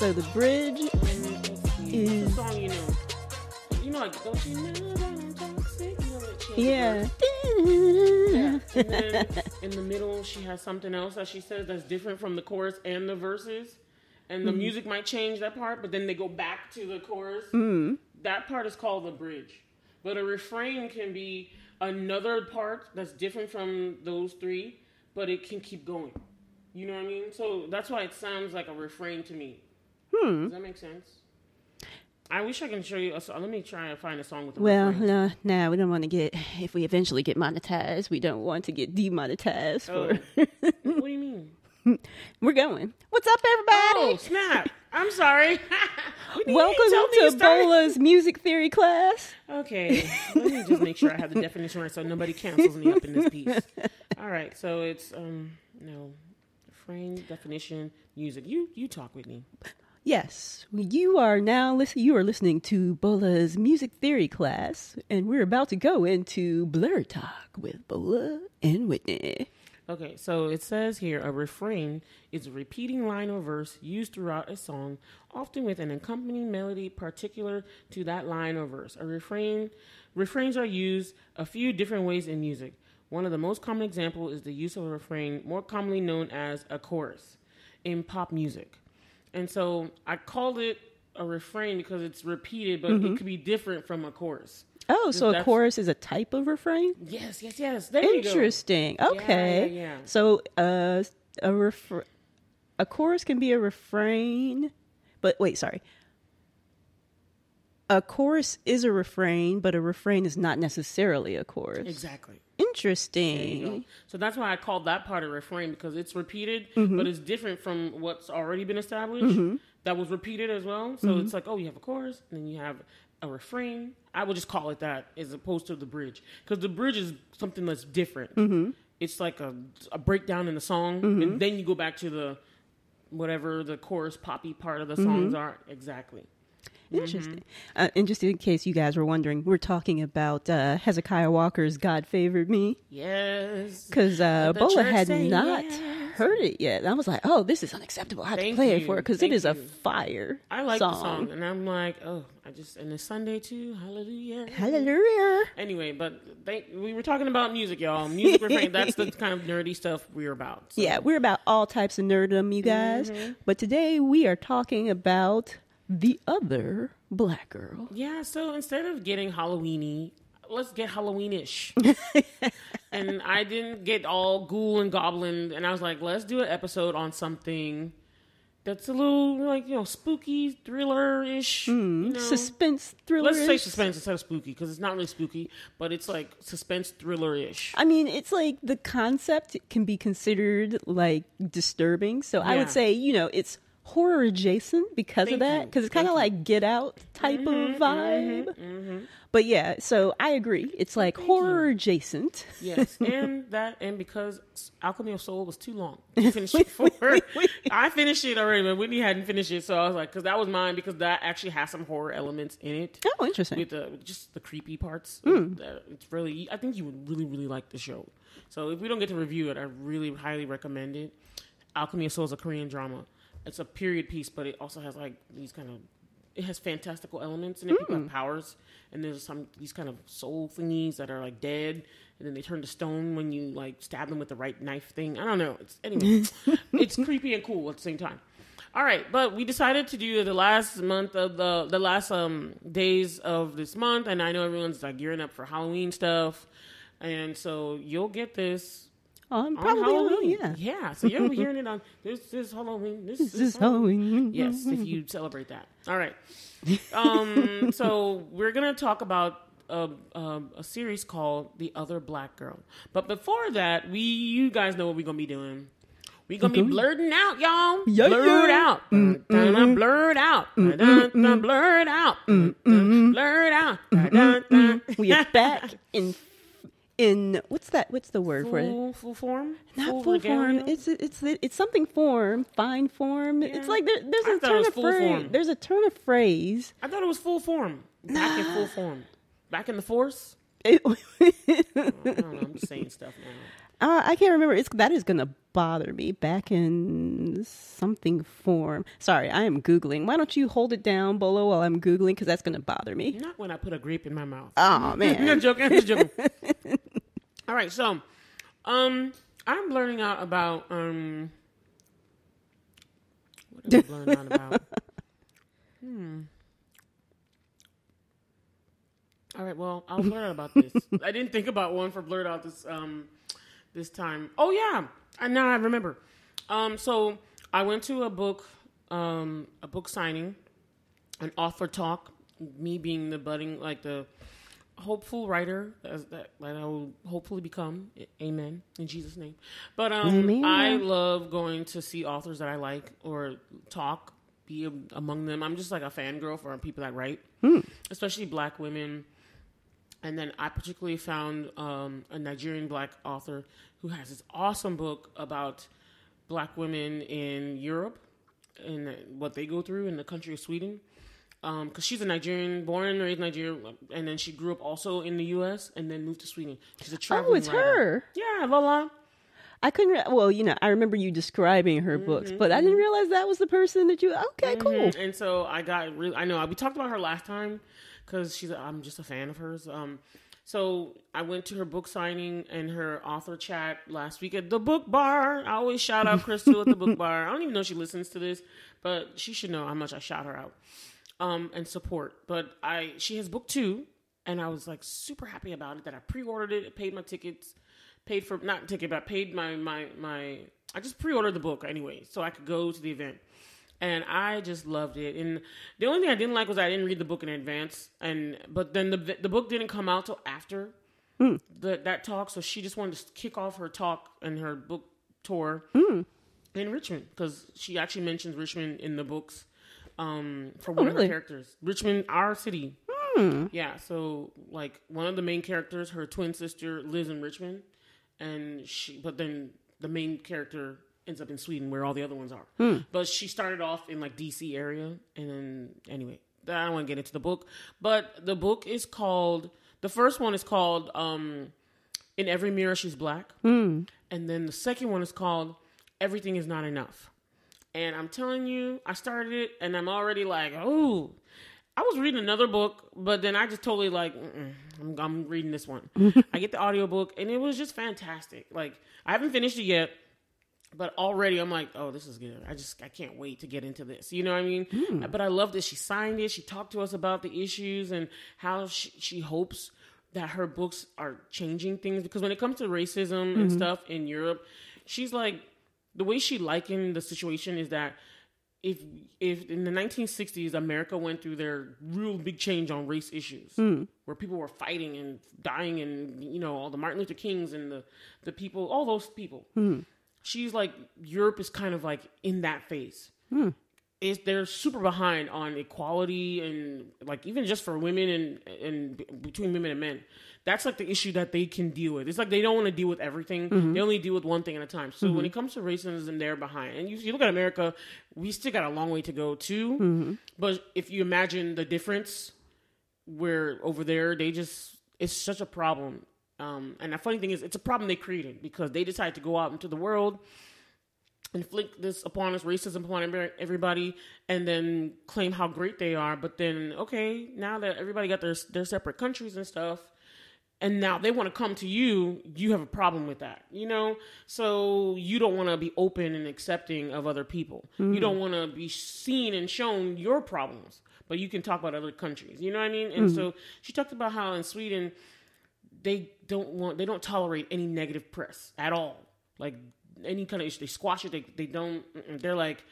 So the bridge is... The song, you know. You know, like, don't you know that I'm toxic? You know, that changes. Yeah. Yeah. And then in the middle, she has something else that she says that's different from the chorus and the verses. And the music might change that part, but then they go back to the chorus. That part is called the bridge. But a refrain can be another part that's different from those three, but it can keep going. You know what I mean? So that's why it sounds like a refrain to me. Does that make sense? I wish I can show you. Let me try and find a song with a refrain. No, we don't want to get, if we eventually get monetized, we don't want to get demonetized. What do you mean? We're going. What's up, everybody? Oh, snap. I'm sorry. Welcome to Bola's music theory class. Okay. Let me just make sure I have the definition right so nobody cancels me up in this piece. All right. So it's, refrain, definition, music. You talk, Whitney. Yes, you are listening to Bola's music theory class, and we're about to go into BlerdTalk with Bola and Whitney. Okay, so it says here, a refrain is a repeating line or verse used throughout a song, often with an accompanying melody particular to that line or verse. Refrains are used a few different ways in music. One of the most common examples is the use of a refrain, more commonly known as a chorus, in pop music. And so I called it a refrain because it's repeated, but it could be different from a chorus. Oh, so a chorus is a type of refrain? Yes. There you go. Interesting. Okay. Yeah. So a chorus can be a refrain, but wait, sorry. A chorus is a refrain, but a refrain is not necessarily a chorus. Exactly. Interesting. So that's why I called that part a refrain, because it's repeated, but it's different from what's already been established. That was repeated as well. So it's like, you have a chorus, and then you have a refrain. I would just call it that as opposed to the bridge, because the bridge is something that's different. It's like a breakdown in the song, and then you go back to the whatever the chorus poppy part of the songs are. Exactly. Interesting. And just in case you guys were wondering, we're talking about Hezekiah Walker's God Favored Me. Yes. Because Bola had not heard it yet. And I was like, oh, this is unacceptable. I have to play it for her because it is a fire I like song. the song. And I'm like, and it's Sunday too. Hallelujah. Hallelujah. Anyway, but we were talking about music, y'all. Music refrain, that's the kind of nerdy stuff we're about. So. Yeah, we're about all types of nerddom, you guys. But today we are talking about the other black girl. Yeah, so instead of getting Halloween-y, let's get Halloween-ish. And I didn't get all ghoul and goblin, and I was like, let's do an episode on something that's a little, spooky, thriller-ish. Suspense thriller. Let's say suspense instead of spooky, because it's not really spooky, but it's like suspense thriller-ish. I mean, it's like the concept can be considered like disturbing. So I would say, it's horror adjacent because of that, because it's kind of like Get Out type of vibe. But yeah, so I agree, it's like horror adjacent. Yes. And because Alchemy of Soul was too long to finish before I finished it already, but Whitney hadn't finished it, so I was like, because that was mine, because that actually has some horror elements in it. Oh, interesting. With just the creepy parts. It's really, I think you would really, really like the show. So if we don't get to review it, I really highly recommend it. Alchemy of Soul is a Korean drama. It's a period piece, but it also has like it has fantastical elements in it. People have powers, and there's these kind of soul thingies that are like dead, and then they turn to stone when you like stab them with the right knife thing. I don't know. It's creepy and cool at the same time. All right, but we decided to do the last month of the last days of this month, and I know everyone's like gearing up for Halloween stuff, and so you'll get this. Probably Halloween, yeah. So you're hearing it on this is Halloween. This is Halloween. Yes, if you celebrate that. All right. So we're gonna talk about a series called The Other Black Girl. But before that, you guys know what we're gonna be doing. We're gonna be blerding out, y'all. Yeah, blurred out. Blurred out. Blurred out. Blurred out. We are back in what's the word for it? Full form? Not full form. It's something form, fine form. Yeah. It's like there's a turn of phrase. There's a turn of phrase. I thought it was full form. Back in full form. Back in the force. I don't know, I'm just saying stuff now. I can't remember. That is going to bother me back in something form. Sorry, I am Googling. Why don't you hold it down, Bola, while I'm Googling? Because that's going to bother me. Not when I put a grape in my mouth. Oh, man. I'm joking. I'm just joking. All right, so I'm learning out about... what am I learning out about? All right, well, I'll learn about this. I didn't think about one for Blerd Out this time. Oh, yeah. And now I remember. So I went to a book signing, an author talk, me being the budding, like the hopeful writer that I will hopefully become. Amen. In Jesus' name. But Amen. I love going to see authors that I like or talk, be among them. I'm just like a fangirl for people that write, especially Black women. And then I particularly found a Nigerian Black author who has this awesome book about Black women in Europe and what they go through in the country of Sweden. Because she's a Nigerian, born and raised in Nigeria, and then she grew up also in the U.S. and then moved to Sweden. She's a traveling it's writer. her. Yeah, Lola. I couldn't. Well, I remember you describing her books, but I didn't realize that was the person that you. Okay, cool. And so I got really. I know we talked about her last time because I'm just a fan of hers. So I went to her book signing and her author chat last week at the book bar. I always shout out Crystal at the book bar. I don't even know if she listens to this, but she should know how much I shout her out and support. But she has book 2, and I was like super happy about it that I pre-ordered it, paid my tickets. Paid for, not ticket, but I paid my I just pre-ordered the book anyway, so I could go to the event. And I just loved it. And the only thing I didn't like was I didn't read the book in advance. But then the book didn't come out till after that talk. So she just wanted to kick off her talk and her book tour in Richmond. Because she actually mentions Richmond in the books for one of her characters. Richmond, our city. Yeah, so like one of the main characters, her twin sister, lives in Richmond. But then the main character ends up in Sweden where all the other ones are. But she started off in like DC area. And then anyway, I don't want to get into the book, but the book is called, the first one is called, In Every Mirror She's Black. And then the second one is called Everything Is Not Enough. And I'm telling you, I started it and I'm already like, oh, I was reading another book, but then I just totally like, I'm reading this one. I get the audiobook and it was just fantastic. Like, I haven't finished it yet, but already I'm like, oh, this is good. I can't wait to get into this. You know what I mean? But I love that she signed it. She talked to us about the issues and how she hopes that her books are changing things. Because when it comes to racism and stuff in Europe, she's like, the way she likened the situation is that if in the 1960s, America went through their real big change on race issues, where people were fighting and dying and, all the Martin Luther Kings and the people, all those people. She's like, Europe is kind of like in that phase. They're super behind on equality and like even just for women and between women and men. That's like the issue that they can deal with. It's like they don't want to deal with everything. They only deal with one thing at a time. So when it comes to racism, they're behind. And you look at America, we still got a long way to go too. But if you imagine the difference, where over there, it's such a problem. And the funny thing is, it's a problem they created because they decided to go out into the world, inflict this upon us, racism upon everybody, and then claim how great they are. But then, okay, now that everybody got their separate countries and stuff, and now they want to come to you, you have a problem with that, So you don't want to be open and accepting of other people. You don't want to be seen and shown your problems, but you can talk about other countries. You know what I mean? And so she talked about how in Sweden, they don't tolerate any negative press at all. Like any kind of issue, they squash it. They don't. They're like,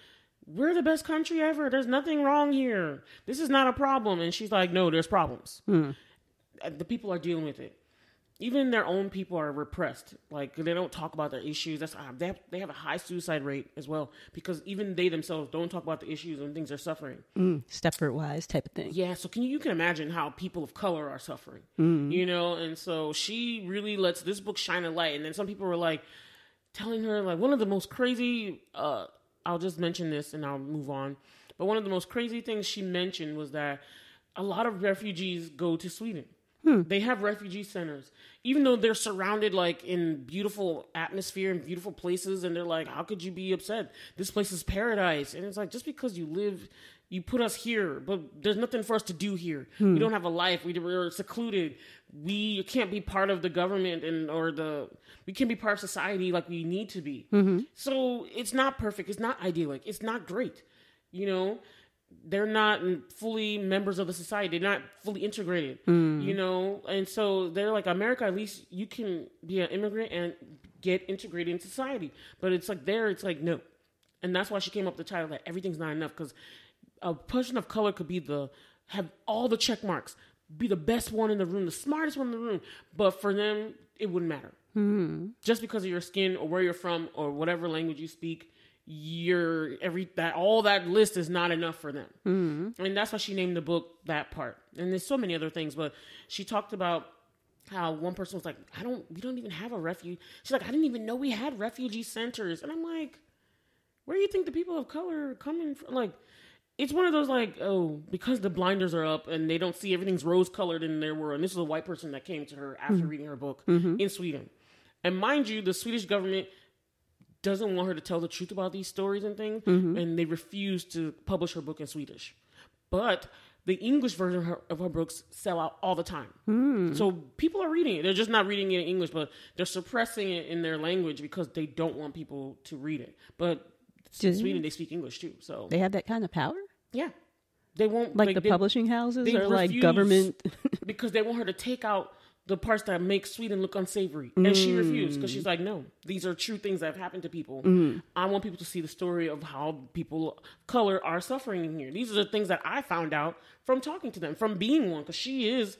we're the best country ever. There's nothing wrong here. This is not a problem. And she's like, no, there's problems. The people are dealing with it. Even their own people are repressed. Like they don't talk about their issues. They have a high suicide rate as well because even they themselves don't talk about the issues and things they're suffering. Stepford Wise type of thing. Yeah. So you can imagine how people of color are suffering. And so she really lets this book shine a light. And then some people were like telling her like one of the most crazy. I'll just mention this and I'll move on. But one of the most crazy things she mentioned was that a lot of refugees go to Sweden. They have refugee centers, even though they're surrounded like in beautiful atmosphere and beautiful places. And they're like, how could you be upset? This place is paradise. And it's like, just because you put us here, but there's nothing for us to do here. We don't have a life. We're secluded. We can't be part of the government we can't be part of society like we need to be. So it's not perfect. It's not idyllic. It's not great. You know, they're not fully members of the society. They're not fully integrated, you know? And so they're like, America, at least you can be an immigrant and get integrated in society. But it's like it's like, no. And that's why she came up with the title that everything's not enough, because a person of color could have all the check marks, be the best one in the room, the smartest one in the room. But for them, it wouldn't matter. Just because of your skin or where you're from or whatever language you speak, all that list is not enough for them. And that's why she named the book that part. And there's so many other things, but she talked about how one person was like, we don't even have a refugee. She's like, I didn't even know we had refugee centers. And I'm like, where do you think the people of color are coming from? Like, it's one of those like, oh, because the blinders are up and they don't see everything's rose colored in their world. And this is a white person that came to her after reading her book in Sweden. And mind you, the Swedish government doesn't want her to tell the truth about these stories and things, and they refuse to publish her book in Swedish. But the English version of her books sell out all the time. So people are reading it. They're just not reading it in English, but they're suppressing it in their language because they don't want people to read it. But in Sweden, they speak English too. So they have that kind of power? Yeah. They won't... Like the publishing houses or like government? Because they want her to take out the parts that make Sweden look unsavory. And she refused because she's like, no, these are true things that have happened to people. I want people to see the story of how people of color are suffering here. These are the things that I found out from talking to them, from being one, because she is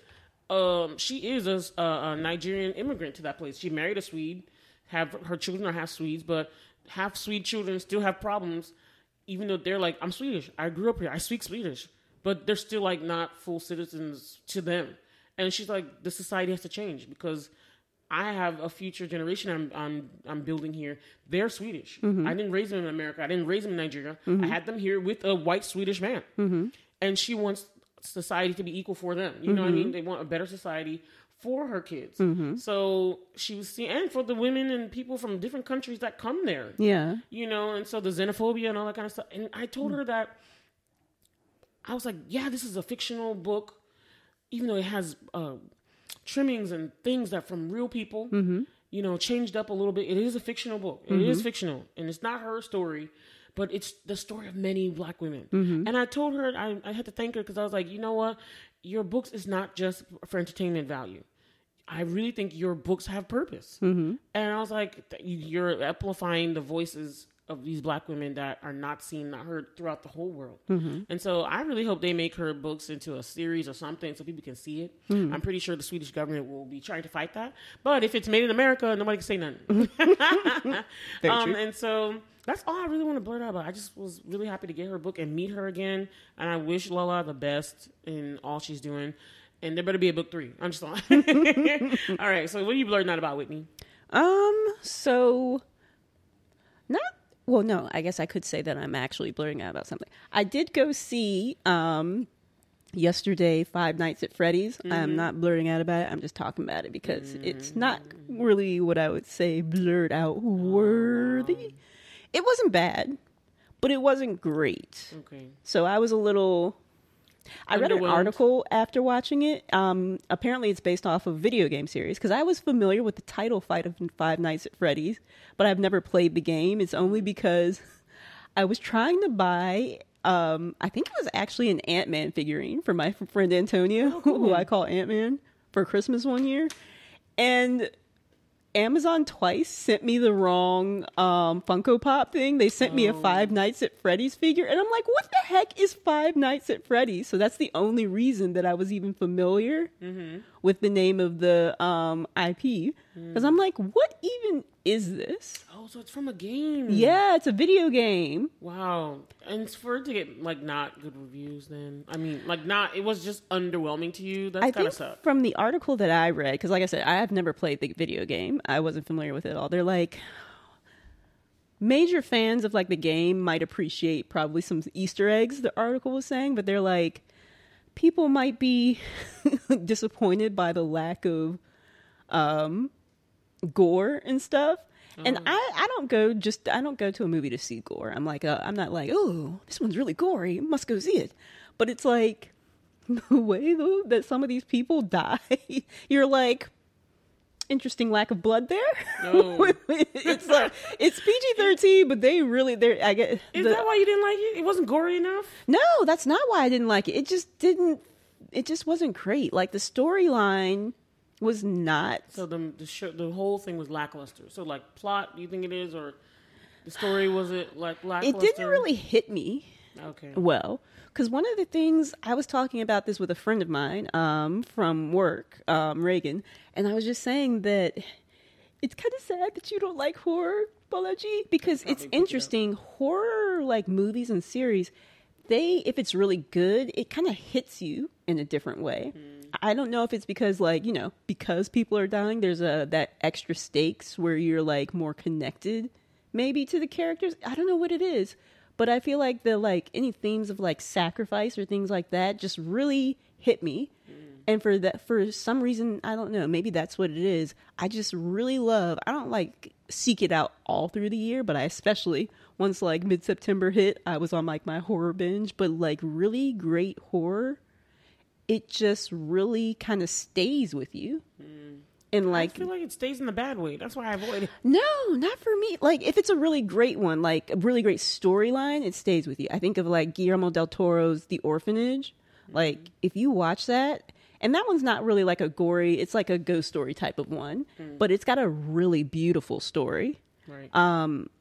a Nigerian immigrant to that place. She married a Swede, her children are half Swedes, but half Swede children still have problems, even though they're like, I'm Swedish, I grew up here, I speak Swedish, but they're still like not full citizens to them. And she's like, the society has to change because I have a future generation I'm building here. They're Swedish. I didn't raise them in America. I didn't raise them in Nigeria. I had them here with a white Swedish man. And she wants society to be equal for them. You know what I mean? They want a better society for her kids. So she was seeing, and for the women and people from different countries that come there. Yeah. You know, and so the xenophobia and all that kind of stuff. And I told her that, I was like, yeah, this is a fictional book. Even though it has trimmings and things that from real people, you know, changed up a little bit. It is a fictional book. It is fictional. And it's not her story, but it's the story of many black women. And I told her, I had to thank her because I was like, you know what? Your books is not just for entertainment value. I really think your books have purpose. And I was like, you're amplifying the voices of these black women that are not seen, not heard throughout the whole world. And so I really hope they make her books into a series or something so people can see it. I'm pretty sure the Swedish government will be trying to fight that. But if it's made in America, nobody can say nothing. And so that's all I really want to blurt out about. I just was really happy to get her book and meet her again. And I wish Lola the best in all she's doing. And there better be a book 3. I'm just lying. All right. So what are you blurting out about, Whitney? Well, no, I guess I could say that I'm actually blurting out about something. I did go see yesterday Five Nights at Freddy's. I'm not blurting out about it. I'm just talking about it because it's not really what I would say blurred out worthy. It wasn't bad, but it wasn't great. Okay. So I was a little... I read an article after watching it. Apparently it's based off of a video game series because I was familiar with the title fight of Five Nights at Freddy's, but I've never played the game. It's only because I was trying to buy, I think it was actually an Ant-Man figurine for my friend Antonio, who I call Ant-Man, for Christmas one year. And Amazon twice sent me the wrong Funko Pop thing. They sent me a Five Nights at Freddy's figure. And I'm like, what the heck is Five Nights at Freddy's? So that's the only reason that I was even familiar with the name of the IP. Because I'm like, what even is this? Oh, so it's from a game. Yeah, it's a video game. Wow. And for it to get, like, not good reviews then. I mean, like, it was just underwhelming to you. That's kind of suck. From the article that I read, because like I said, I have never played the video game. I wasn't familiar with it at all. They're like, major fans of, like, the game might appreciate probably some Easter eggs, the article was saying, but they're like, people might be disappointed by the lack of gore and stuff. And I don't go to a movie to see gore. I'm not like, oh, this one's really gory, must go see it. But it's like the way though that some of these people die, you're like, interesting lack of blood there. No. It's like, it's PG-13, but I get. Is that why you didn't like it? It wasn't gory enough? No, that's not why I didn't like it. It just wasn't great. Like the storyline was not. So the whole thing was lackluster. So like plot, do you think it is, or the story, was it like lackluster? It didn't really hit me. Okay. Well, because one of the things I was talking about this with a friend of mine from work, Reagan, and I was just saying that it's kind of sad that you don't like horror, Bolaji, because it's interesting. Horror like movies and series, if it's really good, it kind of hits you in a different way. I don't know if it's because because people are dying, there's that extra stakes where you're like more connected maybe to the characters. I don't know what it is. But I feel like any themes of like sacrifice or things like that just really hit me. And for some reason, I don't know, maybe that's what it is. I just really I don't like seek it out all through the year, but I especially, once like mid-September hit, I was on like my horror binge. But like really great horror, it just really kind of stays with you. And like, I feel like it stays in the bad way. That's why I avoid it. No, not for me. Like if it's a really great one, like a really great storyline, it stays with you. I think of like Guillermo del Toro's The Orphanage. Like if you watch that, and that one's not really like a gory, it's like a ghost story type of one, but it's got a really beautiful story. Right.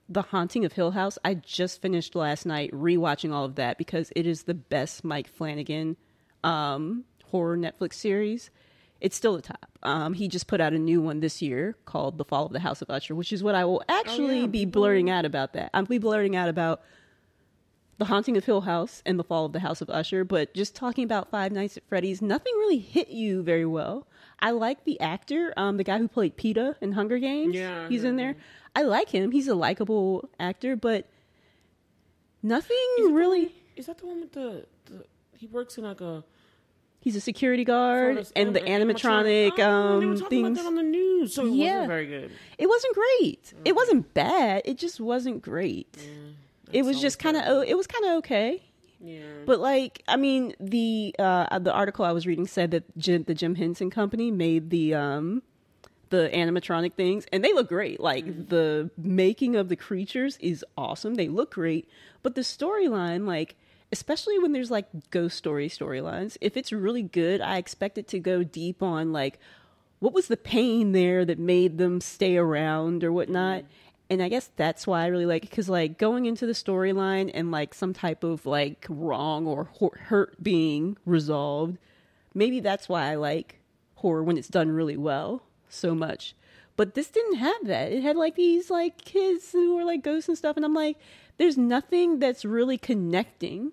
The Haunting of Hill House, I just finished last night rewatching all of that because it is the best Mike Flanagan horror Netflix series. It's still the top. He just put out a new one this year called The Fall of the House of Usher, which is what I will actually be blurting out about that. I'll be blurting out about The Haunting of Hill House and The Fall of the House of Usher, but just talking about Five Nights at Freddy's, nothing really hit you very well. I like the actor, the guy who played PETA in Hunger Games. Yeah, he's in there. I like him. He's a likable actor, but nothing really. Is that the one with he works in like a... He's a security guard, and the animatronic they were talking things. about that on the news, so it wasn't very good. It wasn't great. It wasn't bad. It just wasn't great. It was just kind of. It was kind of okay. Yeah. But like, I mean, the article I was reading said that the Jim Henson Company made the animatronic things, and they look great. Like the making of the creatures is awesome. They look great, but the storyline, like, especially when there's like ghost storylines, if it's really good, I expect it to go deep on like, what was the pain there that made them stay around or whatnot. And I guess that's why I really like it, because like going into the storyline and like some type of like wrong or hurt being resolved, maybe that's why I like horror when it's done really well so much. But this didn't have that. It had like these like kids who were like ghosts and stuff, and I'm like, there's nothing that's really connecting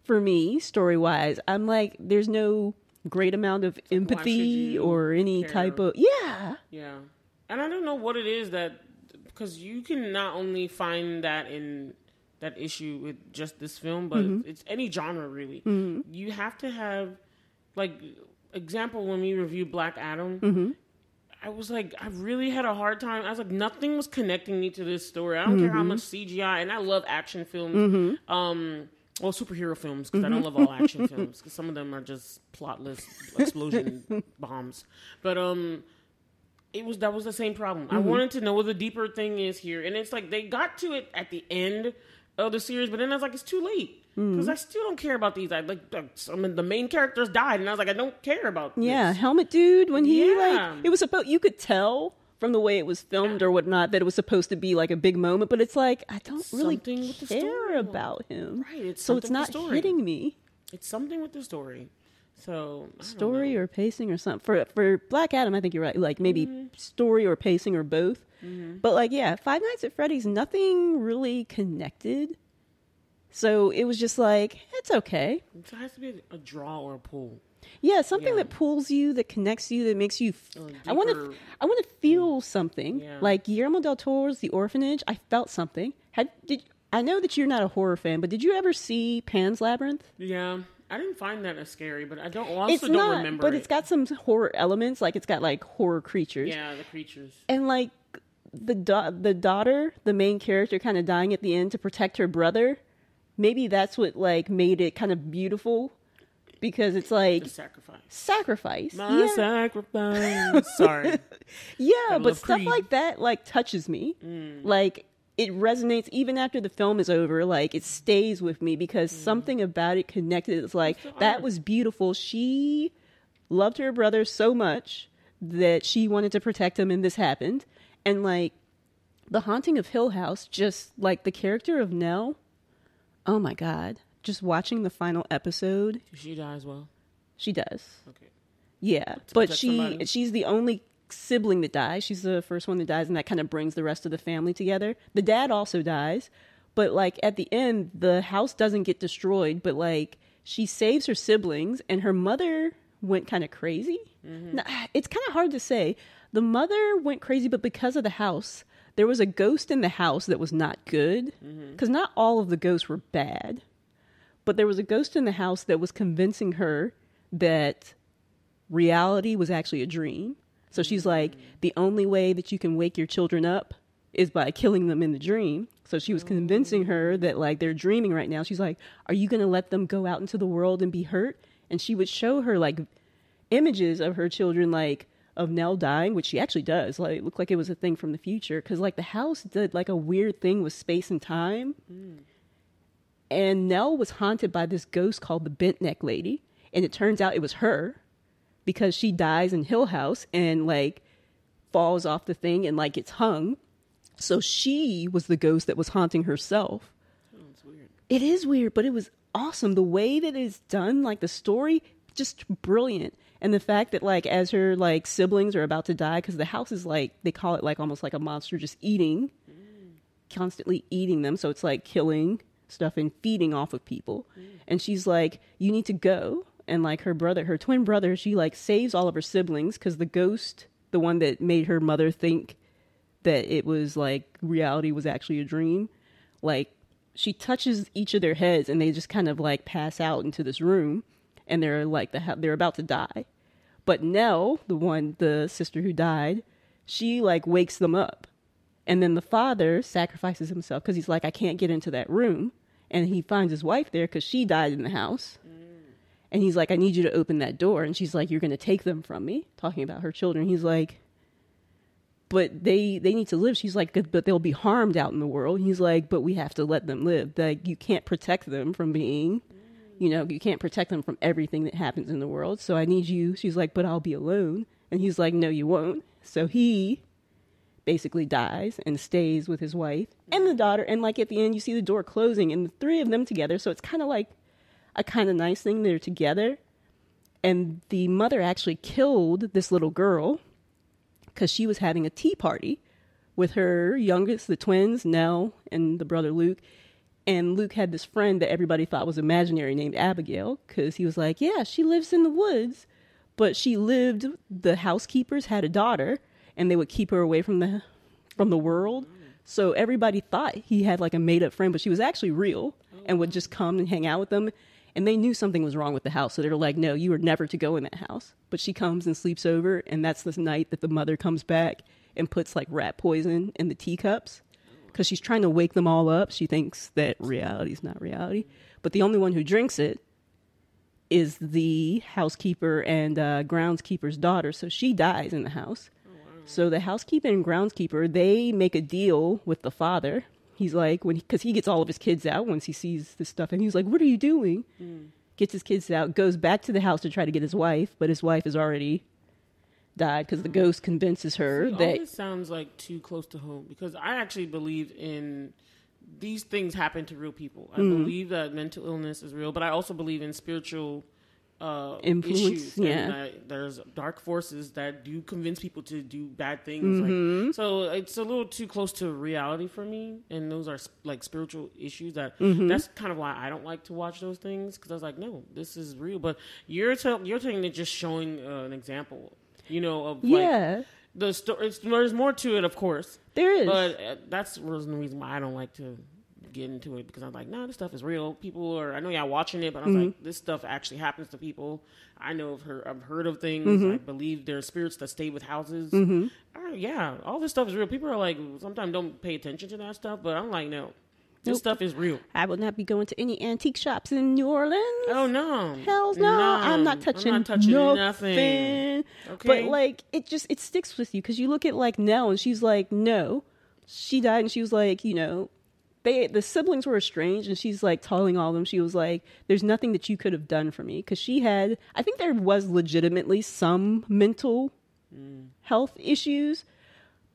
for me story-wise. I'm like, there's no great amount of empathy or any type of... Yeah. Yeah. And I don't know what it is that... Because you can not only find that in that issue with just this film, but it's any genre, really. You have to have... Like, example, when we reviewed Black Adam... I was like, I really had a hard time. I was like, nothing was connecting me to this story. I don't care how much CGI, and I love action films. Well, superhero films, because I don't love all action films, because some of them are just plotless explosion bombs. But that was the same problem. I wanted to know what the deeper thing is here, and it's like they got to it at the end of the series, but then I was like, it's too late. Because I still don't care about these. I like some of the main characters died, and I was like, I don't care about this. Yeah, Helmet Dude, when he like, it was supposed, you could tell from the way it was filmed or whatnot that it was supposed to be like a big moment, but it's like, I don't really care about him. Right, so it's not hitting me. It's something with the story. So story or pacing or something. For Black Adam, I think you're right. Like maybe story or pacing or both. But like, yeah, Five Nights at Freddy's, nothing really connected. So it was just like, it's okay. It has to be a draw or a pull. Yeah, something that pulls you, that connects you, that makes you... I want to feel something. Yeah. Like Guillermo del Toro's The Orphanage, I felt something. I know that you're not a horror fan, but did you ever see Pan's Labyrinth? Yeah. I didn't find that as scary, but I don't remember. But it's got some horror elements. Like it's got like horror creatures. Yeah, the creatures. And like the daughter, the main character, kind of dying at the end to protect her brother. Maybe that's what like made it kind of beautiful, because it's like sacrifice. My sacrifice. Sorry. Yeah, but stuff like that like touches me. Like it resonates even after the film is over. Like it stays with me because something about it connected. It's like that was beautiful. She loved her brother so much that she wanted to protect him, and this happened. And like The Haunting of Hill House, just like the character of Nell. Oh my God. Just watching the final episode. Does she die as well? She does. Okay. Yeah. But she's the only sibling that dies. She's the first one that dies, and that kind of brings the rest of the family together. The dad also dies. But like at the end, the house doesn't get destroyed, but like she saves her siblings, and her mother went kind of crazy. Now, it's kind of hard to say. The mother went crazy, but because of the house, there was a ghost in the house that was not good. Because not all of the ghosts were bad. But there was a ghost in the house that was convincing her that reality was actually a dream. So she's like, the only way that you can wake your children up is by killing them in the dream. So she was convincing her that like they're dreaming right now. She's like, are you going to let them go out into the world and be hurt? And she would show her like images of her children, like of Nell dying, which she actually does. Like it looked like it was a thing from the future. Because like the house did like a weird thing with space and time. And Nell was haunted by this ghost called the Bent Neck Lady. And it turns out it was her, because she dies in Hill House and like falls off the thing and like gets hung. So she was the ghost that was haunting herself. Oh, it's weird. It is weird, but it was awesome. The way that it's done, like the story, just brilliant. And the fact that like as her like siblings are about to die, because the house is like, they call it like almost like a monster just eating, constantly eating them. So it's like killing stuff and feeding off of people. And she's like, you need to go. And like her brother, her twin brother, she like saves all of her siblings, because the ghost, the one that made her mother think that it was like reality was actually a dream, like she touches each of their heads and they just kind of like pass out into this room, and they're like they're about to die. But Nell, the sister who died, she like wakes them up, and then the father sacrifices himself because he's like, I can't get into that room, and he finds his wife there because she died in the house. And he's like, I need you to open that door. And she's like, you're going to take them from me, talking about her children. He's like, but they need to live. She's like, but they'll be harmed out in the world. He's like, but we have to let them live. Like, you can't protect them from being, you can't protect them from everything that happens in the world. So I need you. She's like, but I'll be alone. And he's like, no, you won't. So he basically dies and stays with his wife and the daughter. And like at the end, you see the door closing and the three of them together. So it's kind of like a kind of nice thing. They're together. And the mother actually killed this little girl because she was having a tea party with her youngest, the twins, Nell and the brother Luke. And Luke had this friend that everybody thought was imaginary named Abigail, because he was like, yeah, she lives in the woods. But the housekeepers had a daughter, and they would keep her away from the world. So everybody thought he had like a made up friend, but she was actually real and would just come and hang out with them. And they knew something was wrong with the house. So they were like, no, you were never to go in that house. But she comes and sleeps over. And that's this night that the mother comes back and puts like rat poison in the teacups, because she's trying to wake them all up. She thinks that reality is not reality. But the only one who drinks it is the housekeeper and groundskeeper's daughter. So she dies in the house. So the housekeeper and groundskeeper, they make a deal with the father. He's like, because he gets all of his kids out once he sees this stuff. And he's like, what are you doing? Gets his kids out, goes back to the house to try to get his wife. But his wife has already died because the ghost convinces her that... All this sounds like too close to home, because I actually believe in... These things happen to real people. I believe that mental illness is real, but I also believe in spiritual... influence, issues. yeah. And there's dark forces that do convince people to do bad things. Like, so it's a little too close to reality for me. And those are like spiritual issues that that's kind of why I don't like to watch those things. Because I was like, no, this is real. But you're taking it just showing an example, of like the story. There's more to it, of course. There is, but that's the reason why I don't like to get into it because I'm like, nah, this stuff is real. I know y'all watching it, but I was like, this stuff actually happens to people. I know I've heard of things. I believe there are spirits that stay with houses. Yeah, all this stuff is real. People are like, sometimes don't pay attention to that stuff, but I'm like, no. This stuff is real. I will not be going to any antique shops in New Orleans. Oh, no. Hell no. I'm not touching nothing. Okay. But, like, it sticks with you because you look at, like, Nell and she's like, no. She died and she was like, you know, the siblings were estranged and she's, like, telling all of them, she was like, there's nothing that you could have done for me. Because I think there was legitimately some mental health issues.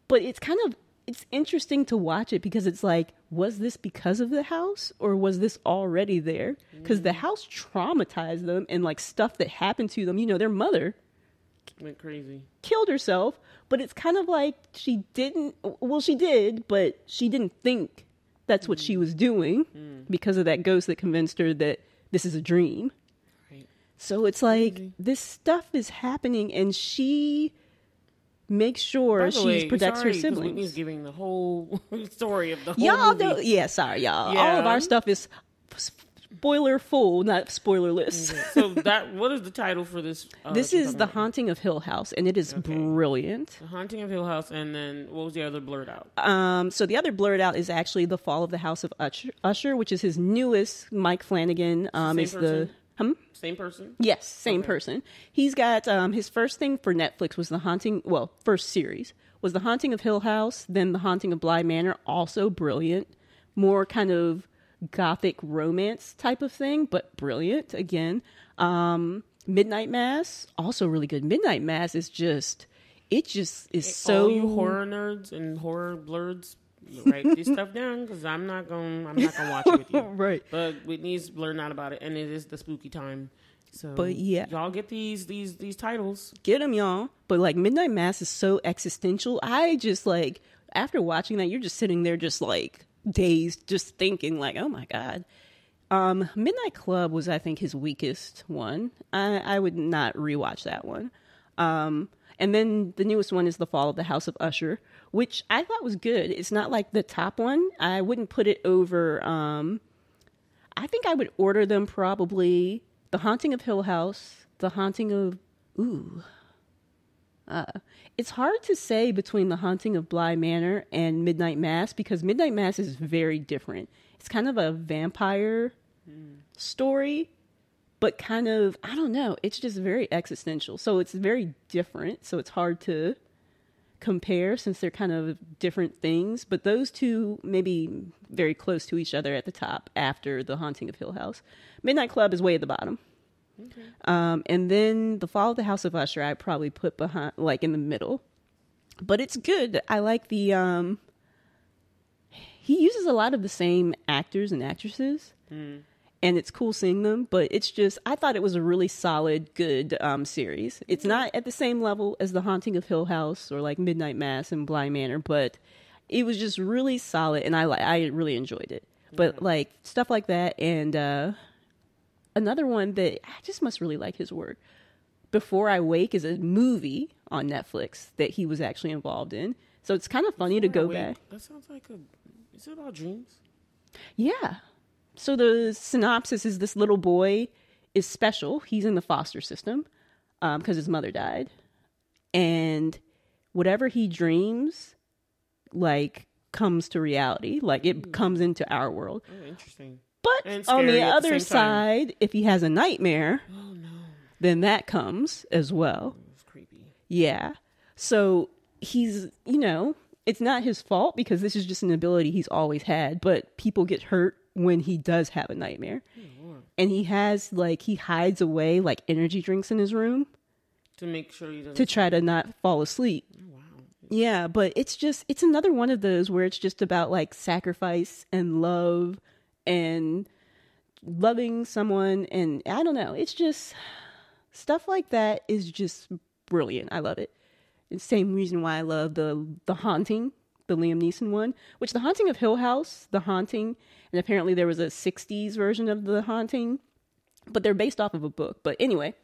But it's interesting to watch it because it's like, was this because of the house or was this already there? Because the house traumatized them and like stuff that happened to them, you know, their mother went crazy, killed herself, but it's kind of like she did, but she didn't think that's what she was doing because of that ghost that convinced her that this is a dream. Right. So it's like this stuff is happening and she make sure she protects her siblings. Whitney's giving the whole story of the whole movie. Y'all. Yeah. All of our stuff is spoiler full, not spoilerless. Okay. So what is the title for this? This is The Haunting of Hill House, and it is brilliant. The Haunting of Hill House, and then what was the other Blerd Out? So the other Blerd Out is actually The Fall of the House of Usher, which is his newest. Mike Flanagan is the. Same person? Yes, same person. He's got his first thing for Netflix was first series was The Haunting of Hill House, then The Haunting of Bly Manor, also brilliant. More kind of gothic romance type of thing, but brilliant again. Midnight Mass, also really good. Midnight Mass is just so. All you horror nerds and horror blerds, write this stuff down because I'm not gonna watch it with you. Right. But Whitney's blurting out about it, and it is the spooky time. So, but yeah, y'all get these titles. Get them, y'all. But like Midnight Mass is so existential. I just like after watching that, you're just sitting there, just like dazed, just thinking like, oh my god. Midnight Club was, I think, his weakest one. I would not rewatch that one. And then the newest one is The Fall of the House of Usher, which I thought was good. It's not like the top one. I wouldn't put it over. I think I would order them probably The Haunting of Hill House, The Haunting of... it's hard to say between The Haunting of Bly Manor and Midnight Mass because Midnight Mass is very different. It's kind of a vampire story, but kind of, I don't know, it's just very existential. So it's very different. So it's hard to compare since they're kind of different things. But those two may be very close to each other at the top after The Haunting of Hill House. Midnight Club is way at the bottom. Okay. And then The Fall of the House of Usher, I probably put behind, like in the middle. But it's good. I like the, he uses a lot of the same actors and actresses. And it's cool seeing them, but it's just, I thought it was a really solid, good series. It's not at the same level as The Haunting of Hill House or like Midnight Mass and Bly Manor, but it was just really solid, and I really enjoyed it. But like stuff like that, and another one that I just must really like his work. Before I Wake is a movie on Netflix that he was actually involved in, so it's kind of funny to go back. That sounds like is it about dreams? Yeah. So the synopsis is this little boy is special. He's in the foster system because his mother died. And whatever he dreams, like, comes to reality. Like, it comes into our world. Oh, interesting. But on the other side, if he has a nightmare, then that comes as well. It's creepy. Yeah. So he's, it's not his fault because this is just an ability he's always had. But people get hurt when he does have a nightmare. And he has, like, he hides away, like, energy drinks in his room. To make sure he doesn't... To try to not fall asleep. Oh, wow. Yeah, but it's another one of those where it's just about, like, sacrifice and love and loving someone. And I don't know. It's just... Stuff like that is just brilliant. I love it. It's the same reason why I love the Haunting, the Liam Neeson one, which The Haunting of Hill House, The Haunting, and apparently there was a 60s version of The Haunting, but they're based off of a book. But anyway,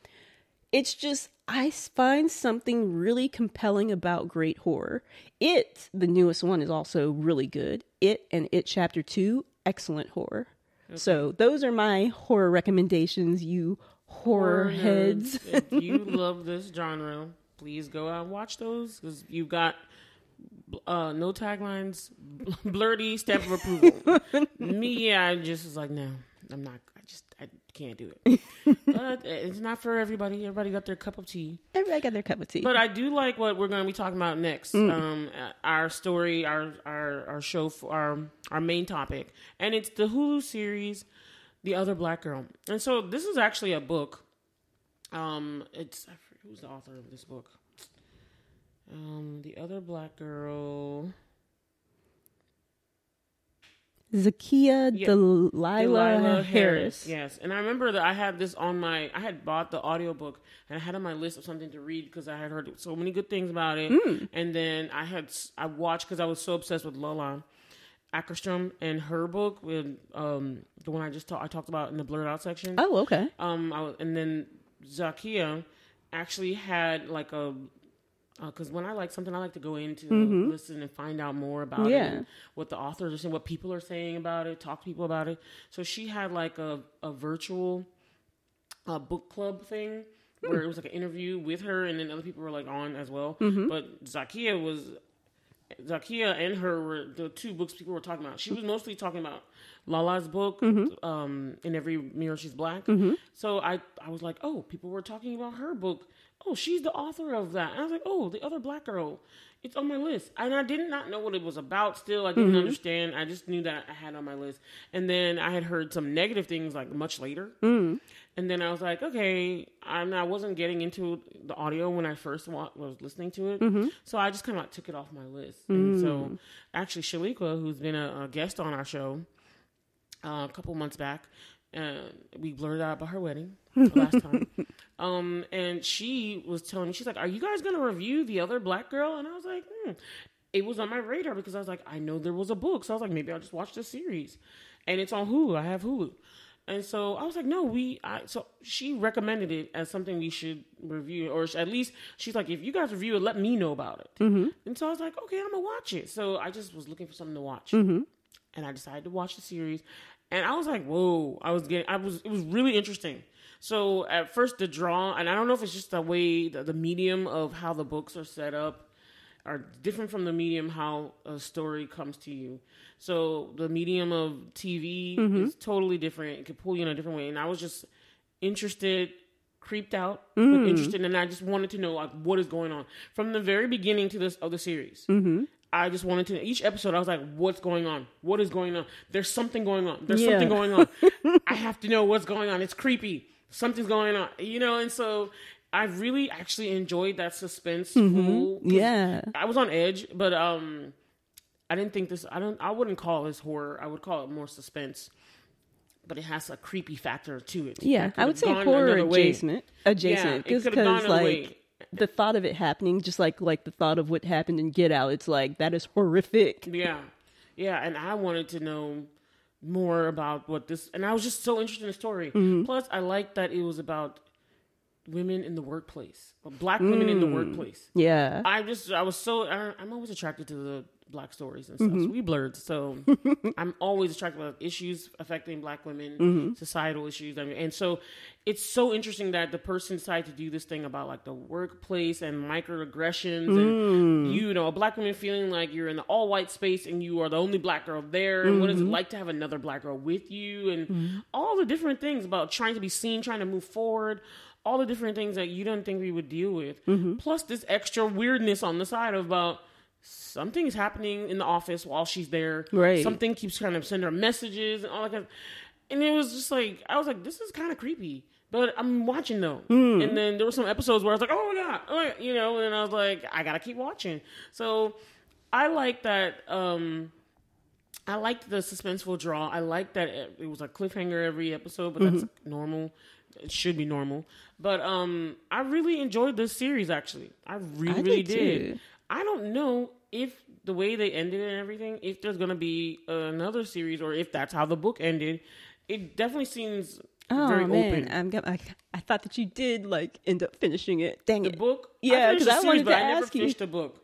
it's just, I find something really compelling about great horror. It, the newest one, is also really good. It and It Chapter 2, excellent horror. Okay. So those are my horror recommendations, you horror heads. If you love this genre, please go out and watch those, because you've got no taglines, blurty stamp of approval. Me, I just was like, no, I'm not. I can't do it. But it's not for everybody. Everybody got their cup of tea. Everybody got their cup of tea. But I do like what we're going to be talking about next. Our story, our show, for our main topic, and it's the Hulu series, The Other Black Girl. And so this is actually a book. It's who's the author of this book? The Other Black Girl. Zakiya Delilah Harris. Yes. And I remember that I had this I had bought the audiobook and I had on my list of something to read because I had heard so many good things about it. And then I watched, because I was so obsessed with Lola Akerstrom and her book, with the one I talked about in the Blerd Out section. Oh, okay. And then Zakiya actually had like because when I like something, I like to go into listen and find out more about it, and what the authors are saying, what people are saying about it, talk to people about it. So she had like a virtual book club thing where it was like an interview with her, and then other people were like on as well. But Zakiya and her were the two books people were talking about. She was mostly talking about Lala's book, In Every Mirror She's Black. So I was like, oh, people were talking about her book. Oh, she's the author of that. And I was like, oh, The Other Black Girl. It's on my list. And I did not know what it was about still. I didn't understand. I just knew that I had on my list. And then I had heard some negative things like much later. And then I was like, okay, I wasn't getting into the audio when I first was listening to it. So I just kind of took it off my list. And so actually Shalika, who's been a guest on our show a couple months back, we blurred out about her wedding last time. And she was telling me, she's like, are you guys going to review The Other Black Girl? And I was like, It was on my radar because I was like, I know there was a book. So I was like, maybe I'll just watch the series. And it's on Hulu. I have Hulu. And so I was like, no, so she recommended it as something we should review, or at least she's like, if you guys review it, let me know about it. And so I was like, okay, I'm going to watch it. So I just was looking for something to watch. And I decided to watch the series. And I was like, whoa, it was really interesting. So at first the draw, and I don't know if it's just the way, the medium of how the books are set up are different from the medium how a story comes to you. So the medium of TV is totally different. It could pull you in a different way. And I was just interested, creeped out, but interested. And I just wanted to know like what is going on. From the very beginning to this of the series. I just wanted to, each episode, I was like, what's going on? What is going on? There's something going on. There's something going on. I have to know what's going on. It's creepy. Something's going on, and so I really actually enjoyed that suspense. Yeah. I was on edge, but I didn't think I wouldn't call this horror. I would call it more suspense. But it has a creepy factor to it. Yeah, I would say horror adjacent. Because like the thought of it happening, just like the thought of what happened in Get Out, it's like, that is horrific. Yeah, and I wanted to know more about what this, and I was just so interested in the story. Plus, I liked that it was about women in the workplace, Black women in the workplace. Yeah, I'm always attracted to the Black stories and stuff. So we blurred, so I'm always attracted to issues affecting Black women, societal issues. And so it's so interesting that the person decided to do this thing about like the workplace and microaggressions and a Black woman feeling like you're in the all white space and you are the only Black girl there. And what is it like to have another Black girl with you, and all the different things about trying to be seen, trying to move forward. All the different things that you don't think we would deal with. Plus this extra weirdness on the side about something is happening in the office while she's there. Right. Something keeps trying to send her messages and all that kind of, and it was just like, I was like, this is kind of creepy. But I'm watching though. And then there were some episodes where I was like, oh my God. And I was like, I got to keep watching. So I like that. I liked the suspenseful draw. I liked that it was a cliffhanger every episode, but that's normal. It should be normal. But I really enjoyed this series, actually. I really did. I don't know if the way they ended it and everything, if there's going to be another series or if that's how the book ended. It definitely seems very open. I thought that you did end up finishing it. Dang it. The book? Yeah, because I wanted to ask you. I never finished the book.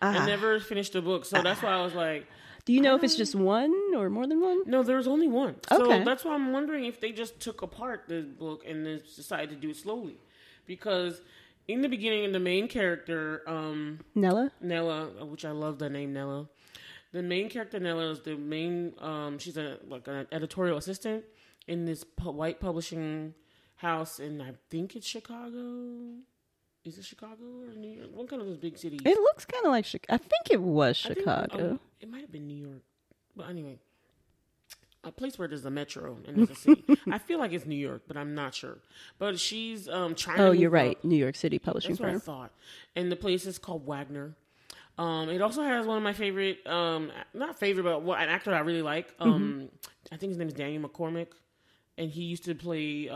I never finished the book. So that's why I was like... Do you know if it's just one or more than one? No, there's only one. Okay. So that's why I'm wondering if they just took apart the book and then decided to do it slowly. Because in the beginning, the main character... Nella, which I love the name Nella. The main character, Nella, is the main... she's an editorial assistant in this white publishing house in, I think it's Chicago. Is it Chicago or New York? One kind of those big cities. It looks kind of like Chicago. I think it was Chicago. It might have been New York. But anyway, a place where there's a metro and there's a city. I feel like it's New York, but I'm not sure. But she's trying to... Oh, you're right. New York City publishing firm. That's what I thought. And the place is called Wagner. It also has one of my favorite... not favorite, but an actor I really like. I think his name is Daniel McCormick. And he used to play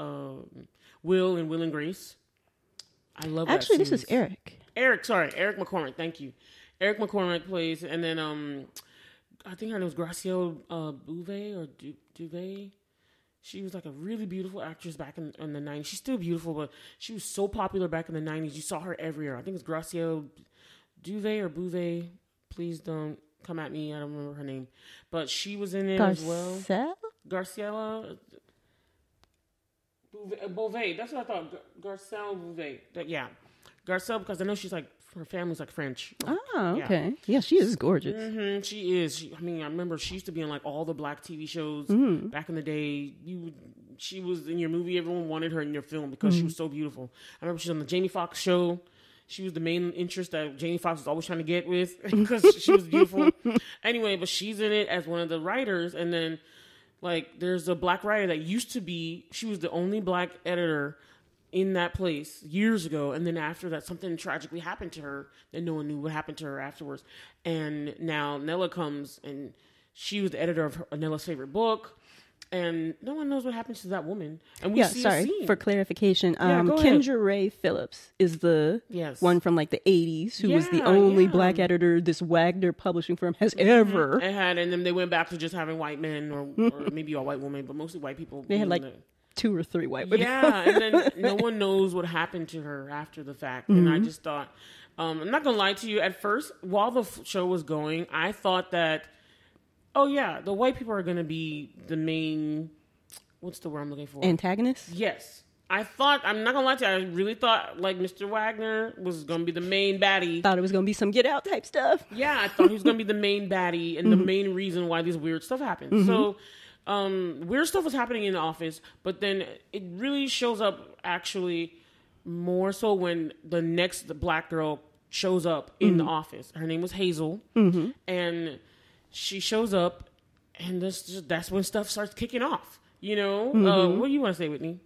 Will in Will and Grace. I love that Actually, series. this is Eric. Eric McCormick. Thank you. Eric McCormick plays, and then I think her name was Gracielle Bouvet or Duvet. She was like a really beautiful actress back in the 90s. She's still beautiful, but she was so popular back in the 90s. You saw her everywhere. I think it's Gracielle Duvet or Bouvet. Please don't come at me. I don't remember her name. But she was in it as well. Garciela Beauvais. That's what I thought. Garcelle Beauvais. Garcelle, because I know she's like, her family's like French. Oh, okay. Yeah, she is gorgeous. Mm-hmm, she is. I remember she used to be on like all the black TV shows back in the day. She was in your movie. Everyone wanted her in your film because she was so beautiful. I remember she was on the Jamie Foxx show. She was the main interest that Jamie Foxx was always trying to get with because she was beautiful. Anyway, but she's in it as one of the writers, and then like there's a black writer that used to be. She was the only black editor in that place years ago, and then after that something tragically happened to her and no one knew what happened to her afterwards. And now Nella comes, and she was the editor of Nella's favorite book, and no one knows what happened to that woman. And we see a scene. For clarification, Kendra Ray Phillips is the one from like the 80s who was the only black editor this Wagner publishing firm has ever had. And then they went back to just having white men or maybe a white woman, but mostly white people. They had like 2 or 3 white women. Yeah, and then no one knows what happened to her after the fact. And I just thought, I'm not going to lie to you. At first, while the show was going, I thought that, the white people are going to be the main, what's the word I'm looking for? Antagonists? Yes. I'm not going to lie to you. I really thought like Mr. Wagner was going to be the main baddie. Thought it was going to be some Get Out type stuff. Yeah, I thought he was going to be the main baddie and the main reason why this weird stuff happened. So, weird stuff was happening in the office, but then it really shows up actually more so when the black girl shows up in the office. Her name was Hazel, and she shows up, and that's when stuff starts kicking off. You know, what do you want to say, Whitney?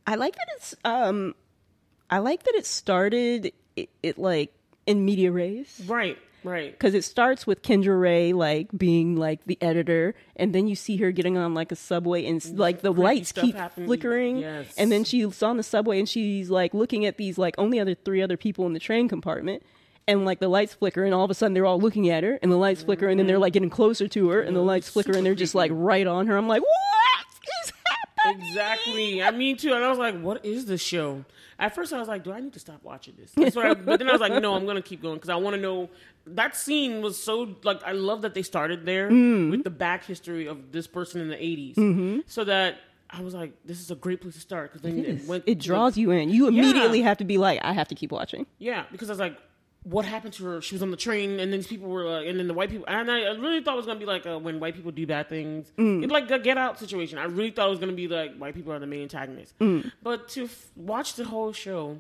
I like that it's. I like that it started it like in media res. Right. Because it starts with Kendra Ray like being like the editor, and then you see her getting on like a subway, and like the lights keep flickering, and then she's on the subway and she's like looking at these like only 3 other people in the train compartment, and like the lights flicker, and all of a sudden they're all looking at her, and the lights flicker, and then they're like getting closer to her, and the lights flicker, and they're just like right on her. I'm like, what is happening? Exactly. I mean too, and I was like, what is this show? At first I was like, do I need to stop watching this? But then I was like, no, I'm going to keep going because I want to know. That scene was so, like, I love that they started there with the back history of this person in the 80s. So that I was like, this is a great place to start. Because then it draws you in. You immediately have to be like, I have to keep watching. Yeah, because I was like, what happened to her? She was on the train, and then these people were like, and then the white people, and I really thought it was going to be like when white people do bad things. It's like a Get Out situation. I really thought it was going to be like white people are the main antagonists. But to watch the whole show,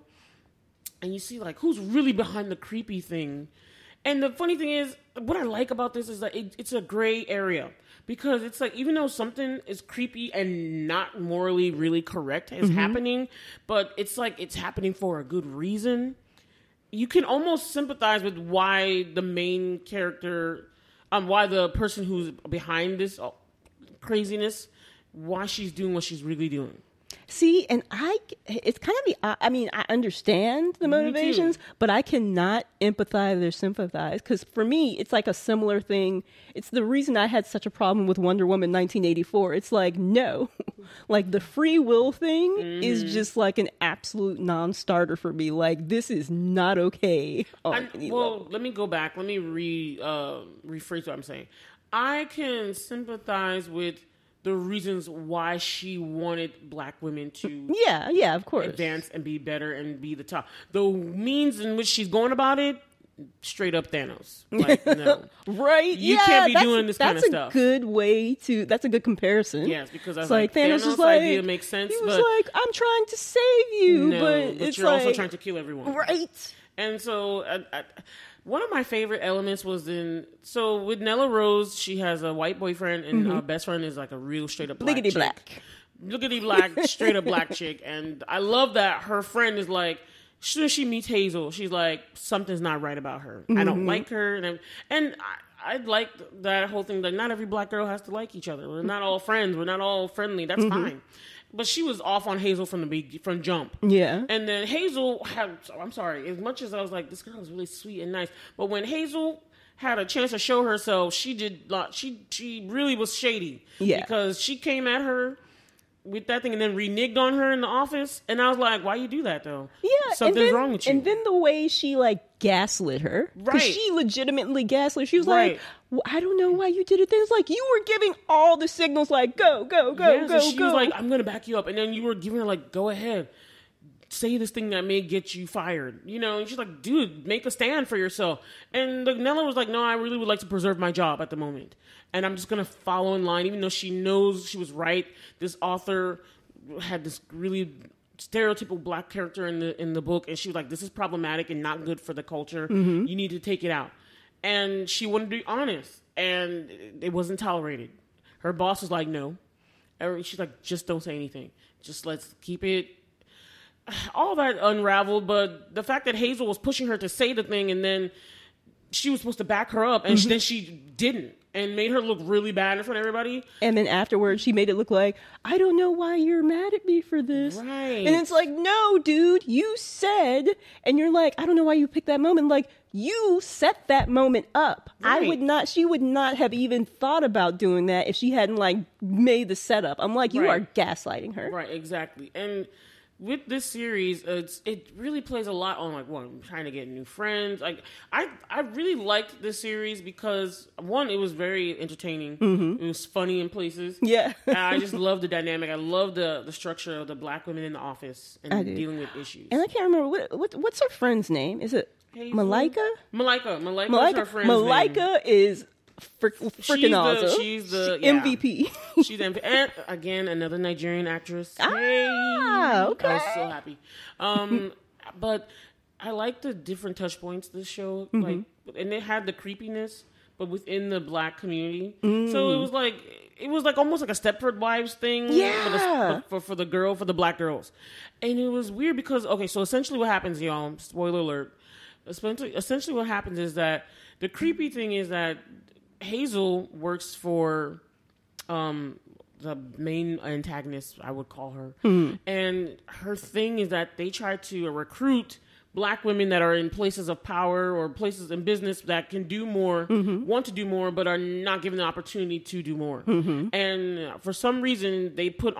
and you see like who's really behind the creepy thing. And the funny thing is, what I like about this is that it's a gray area. Because it's like, even though something is creepy and not morally really correct is happening, but it's like it's happening for a good reason, you can almost sympathize with why the main character, why the person who's behind this craziness, why she's doing what she's really doing. See, and it's kind of I understand the motivations, but I cannot empathize or sympathize, because for me, it's like a similar thing. It's the reason I had such a problem with Wonder Woman 1984. It's like, no, like the free will thing is just like an absolute non-starter for me. Like, this is not okay. Let me go back. Let me rephrase what I'm saying. I can sympathize with the reasons why she wanted black women to of course, advance and be better and be the top. The means in which she's going about it, straight up Thanos. Like, no. Right? You can't be doing this kind of stuff. That's a good comparison. Yes, because I was like Thanos is like, idea makes sense. He was like, I'm trying to save you, but it's you're also trying to kill everyone. Right. And so one of my favorite elements was with Nella Rose, she has a white boyfriend, and her best friend is like a real straight up black chick. Lickety black, straight up black chick. And I love that her friend is like, as soon as she meets Hazel, she's like, something's not right about her. I don't like her. And I like that whole thing, that not every black girl has to like each other. We're not all friends. We're not all friendly. That's fine. But she was off on Hazel from jump. Yeah. And then Hazel I'm sorry, as much as I was like, this girl is really sweet and nice, but when Hazel had a chance to show herself, she really was shady. Yeah. Because she came at her with that thing and then reneged on her in the office. And I was like, why you do that though? Yeah. Something's wrong with you. And then the way she like gaslit her. Right. Because she legitimately gaslit. She was like, well, I don't know why you did it. Then it's like, you were giving all the signals like, go, go, go, go, she go. was like, I'm going to back you up. And then you were giving her like, go ahead. Say this thing that may get you fired. You know, and she's like, dude, make a stand for yourself. And Nella was like, no, I really would like to preserve my job at the moment. And I'm just going to follow in line, even though she knows she was right. This author had this really stereotypical black character in the book, and she was like, this is problematic and not good for the culture. You need to take it out. And she wanted to be honest, and it wasn't tolerated. Her boss was like, no. She's like, just don't say anything. Just let's keep it. All that unraveled, but the fact that Hazel was pushing her to say the thing, and then she was supposed to back her up, and then she didn't, and made her look really bad in front of everybody. And then afterwards, she made it look like, I don't know why you're mad at me for this. Right. And it's like, no, dude, you said, and you're like, I don't know why you picked that moment. Like, you set that moment up. Right. She would not have even thought about doing that if she hadn't like made the setup. I'm like, you are gaslighting her. Right, exactly. And with this series, it really plays a lot on like, one, I'm trying to get new friends. Like, I really liked this series because, one, it was very entertaining. It was funny in places. Yeah, I just love the dynamic. I love the structure of the black women in the office and dealing with issues. And I can't remember what's her friend's name. Is it Malika? Malika is her friend's name. Malika is freaking awesome. She's the MVP. She's MVP. And again, another Nigerian actress. Okay. I was so happy. But I like the different touch points this show. Like, and it had the creepiness, but within the black community. So it was like almost like a Stepford Wives thing. Yeah. For the black girls. And it was weird because, okay, so essentially what happens, y'all, spoiler alert. Essentially what happens is that the creepy thing is that Hazel works for the main antagonist, I would call her. And her thing is that they try to recruit black women that are in places of power or places in business that can do more, want to do more, but are not given the opportunity to do more. And for some reason, they put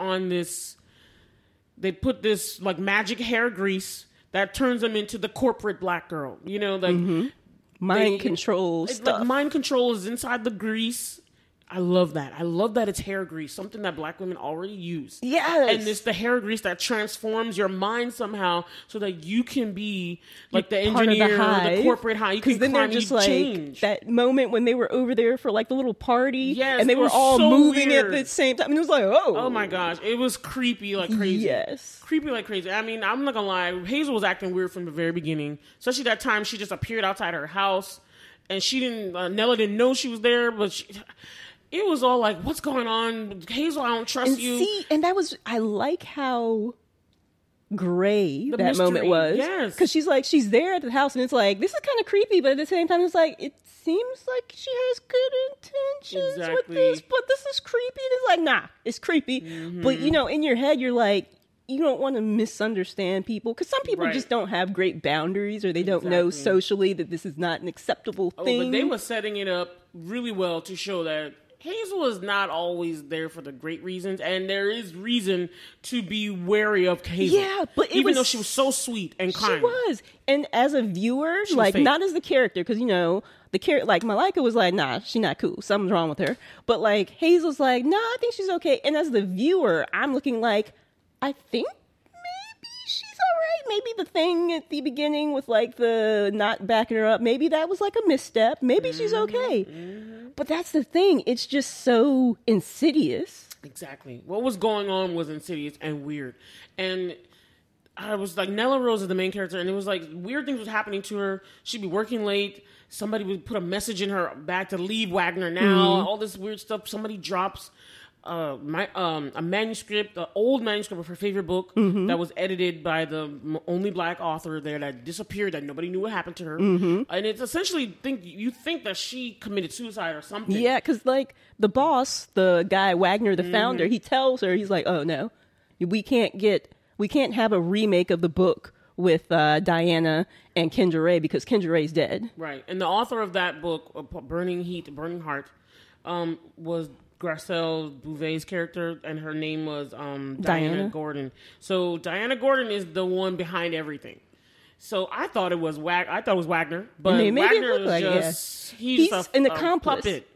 this like magic hair grease that turns them into the corporate black girl. You know, like mind control stuff. Like mind control is inside the grease. I love that. I love that it's hair grease, something that black women already use. Yes. And it's the hair grease that transforms your mind somehow so that you can be like the engineer, the corporate high. Because then they're just like change. That moment when they were over there for like the little party, and they were all so moving weird. At the same time. And it was like, oh my gosh, it was creepy like crazy. Yes, creepy like crazy. I mean, I'm not gonna lie, Hazel was acting weird from the very beginning. Especially that time she just appeared outside her house, and she didn't. Nella didn't know she was there, but it was all like, what's going on? Hazel, I don't trust you. See, and I like how gray that mystery. Moment was. Yes. Because she's there at the house, and it's like, this is kind of creepy, but at the same time, it's like, it seems like she has good intentions with this, but this is creepy. And it's like, nah, it's creepy. But, in your head, you're like, you don't want to misunderstand people, because some people just don't have great boundaries, or they don't know socially that this is not an acceptable thing. But they were setting it up really well to show that Hazel is not always there for the great reasons, and there is reason to be wary of Hazel. Yeah, but even though she was so sweet and kind. She was. And as a viewer, like, not as the character, because, you know, the character, like, Malika was like, nah, she's not cool. Something's wrong with her. But, like, Hazel's like, nah, I think she's okay. And as the viewer, I'm looking like, I think maybe she's all right. Maybe the thing at the beginning with, like, the not backing her up, maybe that was, like, a misstep. Maybe she's okay. But that's the thing. It's just so insidious. Exactly. What was going on was insidious and weird. And I was like, Nella Rose is the main character, and it was like weird things was happening to her. She'd be working late. Somebody would put a message in her bag to leave Wagner now. All this weird stuff. Somebody drops a manuscript, an old manuscript of her favorite book that was edited by the only black author there that disappeared, that nobody knew what happened to her. And it's essentially you think that she committed suicide or something. Yeah, because like the boss, the guy Wagner, the founder, he tells her, he's like, oh no, we can't have a remake of the book with Diana and Kendra Ray because Kendra Ray's dead. Right. And the author of that book, Burning Heart, was Garcelle Bouvet's character, and her name was Diana Gordon. So Diana Gordon is the one behind everything. So I thought it was Wagner, but Wagner was just he's an accomplice. Puppet.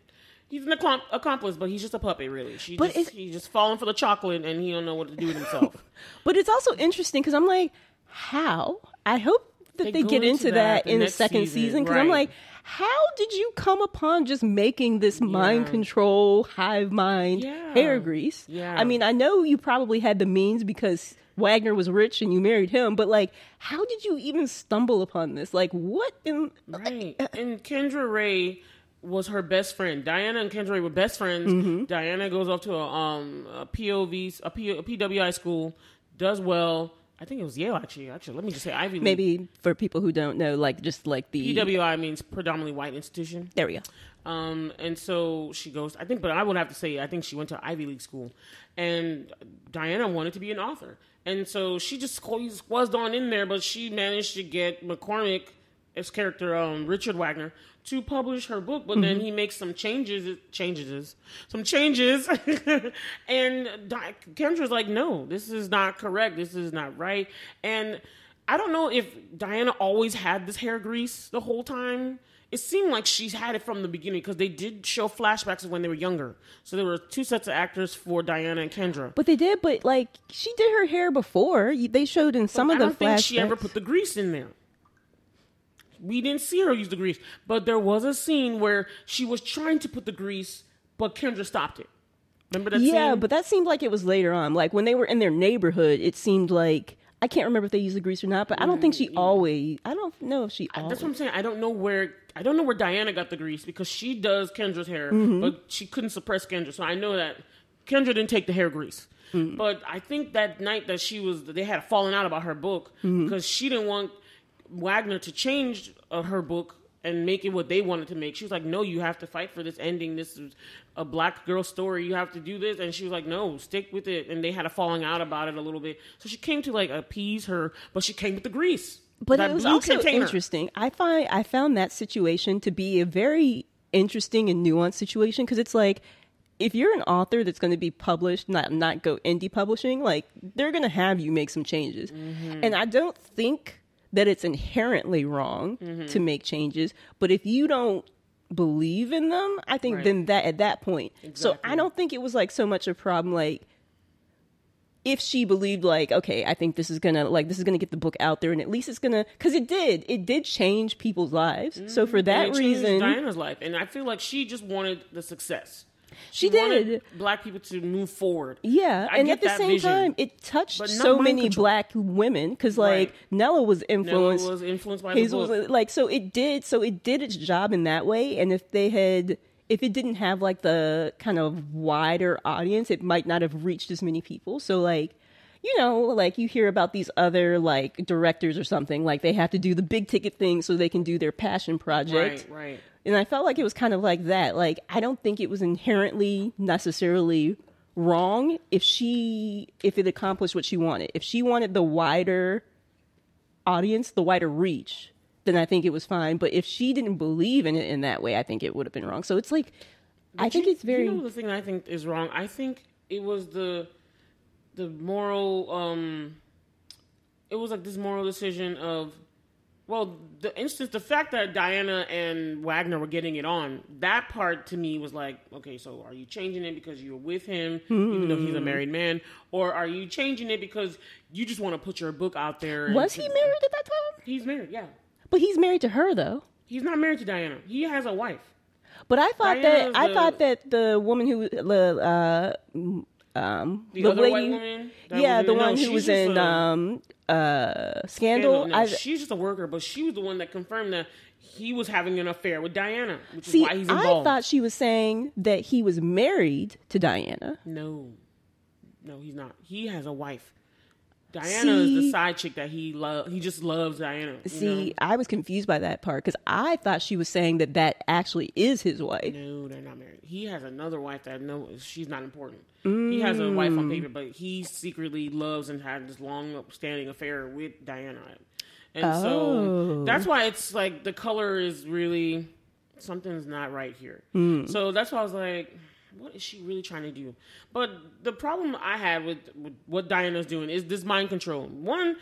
He's an accomplice, but he's just a puppet, really. He's just falling for the chocolate, and he don't know what to do with himself. But it's also interesting because I'm like, how? I hope that they get into that in the second season, because I'm like, how did you come upon just making this mind control, hive mind hair grease? Yeah. I mean, I know you probably had the means because Wagner was rich and you married him, but like, how did you even stumble upon this? Like, what in... Right. And Kendra Ray was her best friend. Diana and Kendra Ray were best friends. Diana goes off to a PWI school, does well. I think it was Yale, actually. Let me just say Ivy League. Maybe for people who don't know, like, just like the... PWI means predominantly white institution. There we go. And so she goes, but I would have to say, I think she went to Ivy League school. And Diana wanted to be an author. And so she just squeezed on in there, but she managed to get McCormick, his character, Richard Wagner, to publish her book, but then he makes some changes, and Kendra's like, no, this is not correct, this is not right. And I don't know if Diana always had this hair grease the whole time. It seemed like she's had it from the beginning, because they did show flashbacks of when they were younger. So there were two sets of actors for Diana and Kendra. But they did, but like, she did her hair before. They showed in some of the flashbacks. I don't think she ever put the grease in there. We didn't see her use the grease, but there was a scene where she was trying to put the grease, but Kendra stopped it. Remember that scene? Yeah, but that seemed like it was later on. Like, when they were in their neighborhood, it seemed like... I can't remember if they used the grease or not, but I don't think she always... I don't know if she always... That's what I'm saying. I don't know where Diana got the grease, because she does Kendra's hair, but she couldn't suppress Kendra. So I know that Kendra didn't take the hair grease. But I think that night that they had fallen out about her book, because she didn't want Wagner to change her book and make it what they wanted to make. She was like, no, you have to fight for this ending. This is a black girl story. You have to do this. And she was like, no, stick with it. And they had a falling out about it a little bit. So she came to like appease her, but she came with the grease. But it was also interesting. I found that situation to be a very interesting and nuanced situation, because it's like, if you're an author that's going to be published, not go indie publishing, like, they're going to have you make some changes. And I don't think that it's inherently wrong to make changes, but if you don't believe in them, I think then that at that point. Exactly. So I don't think it was like so much a problem, like, if she believed like, okay, I think this is gonna get the book out there, and at least it's gonna, because it did change people's lives. So for that reason, Diana's life, and I feel like she just wanted the success. She did. Black people to move forward. Yeah, and at the same time, it touched so many black women, because like Nella was influenced. Nella was influenced by the book. Like, so it did its job in that way. And if it didn't have like the kind of wider audience, it might not have reached as many people. So like, you know, like you hear about these other like directors or something, like they have to do the big ticket thing so they can do their passion project. Right. And I felt like it was kind of like that. Like, I don't think it was inherently necessarily wrong if it accomplished what she wanted. If she wanted the wider audience, the wider reach, then I think it was fine. But if she didn't believe in it in that way, I think it would have been wrong. So it's like, I think it's very... the thing I think is wrong? I think it was the moral... it was like this moral decision of... Well, the fact that Diana and Wagner were getting it on, that part to me was like, okay, so are you changing it because you're with him, even though he's a married man? Or are you changing it because you just want to put your book out there? Was he married at that time? He's married, yeah. But he's married to her, though. He's not married to Diana. He has a wife. But I thought that the woman who the other lady, white woman, the one who was in Scandal. No, she's just a worker, but she was the one that confirmed that he was having an affair with Diana, which is why he's involved. I thought she was saying that he was married to Diana. No, he's not. He has a wife. Diana is the side chick that he just loves Diana. I was confused by that part because I thought she was saying that actually is his wife. No, they're not married. He has another wife that she's not important. He has a wife on paper, but he secretly loves and had this long-standing affair with Diana. And so that's why it's like the color is really, something's not right here. So that's why I was like, what is she really trying to do? But the problem I had with what Diana's doing is this mind control. One,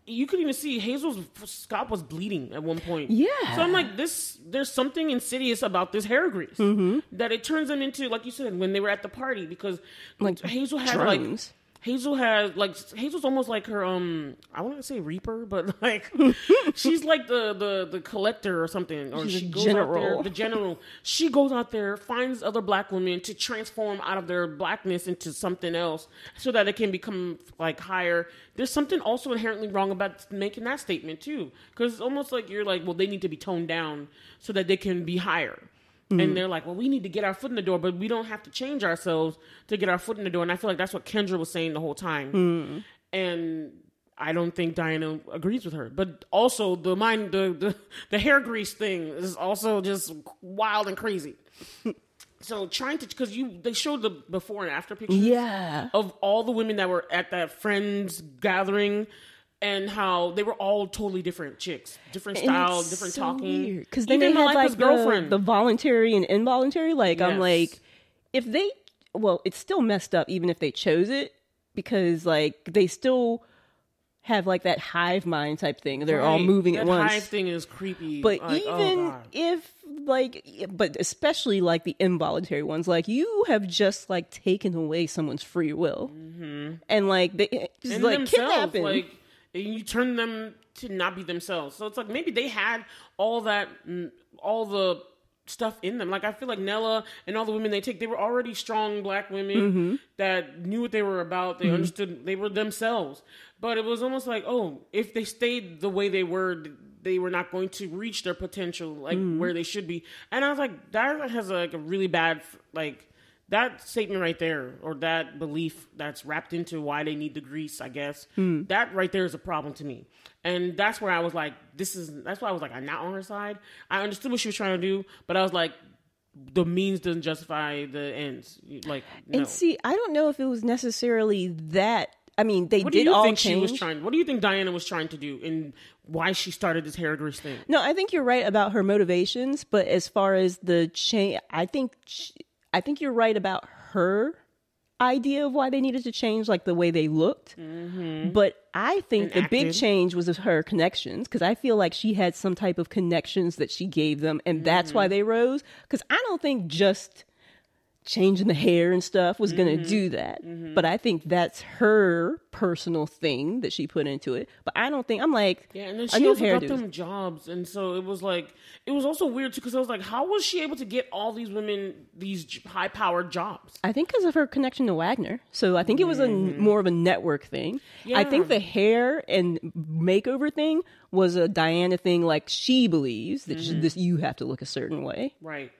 you could even see Hazel's scalp was bleeding at one point. Yeah. So I'm like, there's something insidious about this hair grease that it turns them into, like you said, when they were at the party, because like Hazel had drums. Hazel's almost like her I wouldn't say reaper, but like she's like the collector or something, or she goes out there, the general. She goes out there, finds other black women to transform out of their blackness into something else so that it can become like higher. There's something also inherently wrong about making that statement too, because it's almost like you're like, well, they need to be toned down so that they can be higher. And they're like, well, we need to get our foot in the door, but we don't have to change ourselves to get our foot in the door. And I feel like that's what Kendra was saying the whole time. And I don't think Diana agrees with her. But also the hair grease thing is also just wild and crazy. So because they showed the before and after pictures of all the women that were at that friends gathering, and how they were all totally different chicks, different style, different talking. Because then they had like the voluntary and involuntary. Like, yes. I'm like, it's still messed up even if they chose it, because like they still have like that hive mind type thing. They're all moving at once. That hive thing is creepy. But like, even if but especially like the involuntary ones, like you have just like taken away someone's free will, and like they just like kidnapping. Like, and you turn them to not be themselves. So it's like maybe they had all the stuff in them. Like I feel like Nella and all the women they were already strong black women that knew what they were about. They understood, they were themselves. But it was almost like, if they stayed the way they were not going to reach their potential, like where they should be. And I was like, that has like a really bad, like, that statement right there, or that belief that's wrapped into why they need the grease, I guess, that right there is a problem to me. And that's where I was like, that's why I was like, I'm not on her side. I understood what she was trying to do, but I was like, the means doesn't justify the ends. Like, no. And see, I don't know if it was necessarily that. I mean, they did all change. What do you think Diana was trying to do, and why she started this hair grease thing? No, I think you're right about her motivations, but as far as the change, I think you're right about her idea of why they needed to change, like the way they looked. But I think the big change was of her connections, because I feel like she had some type of connections that she gave them, and that's why they rose. Because I don't think just changing the hair and stuff was going to do that. But I think that's her personal thing that she put into it. But I don't think, I'm like, and then she also got them jobs. And so it was like, it was also weird too, because I was like, how was she able to get all these women these high-powered jobs? I think because of her connection to Wagner. So I think it was more of a network thing. Yeah. I think the hair and makeover thing was a Diana thing, like she believes that you have to look a certain way. Right.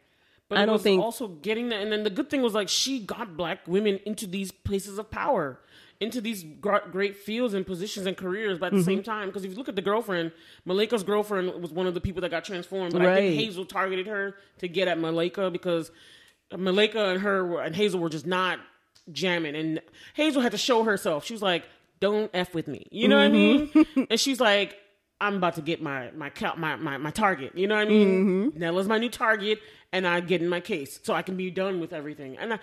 But I don't think also getting that, and then the good thing was like she got black women into these places of power, into these great fields and positions and careers. But at the same time, because if you look at the girlfriend, Malika's girlfriend was one of the people that got transformed. But I think Hazel targeted her to get at Malika, because Malika and her and Hazel were just not jamming, and Hazel had to show herself. She was like, "Don't F with me," you know what I mean? And she's like, "I'm about to get my target," you know what I mean? Nella's my new target, and I get in my case so I can be done with everything. And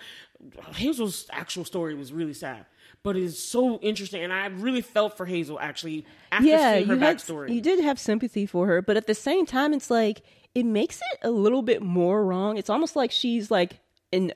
Hazel's actual story was really sad, but it is so interesting, and I really felt for Hazel actually after seeing her backstory. You did have sympathy for her, but at the same time, it's like it makes it a little bit more wrong. It's almost like she's like in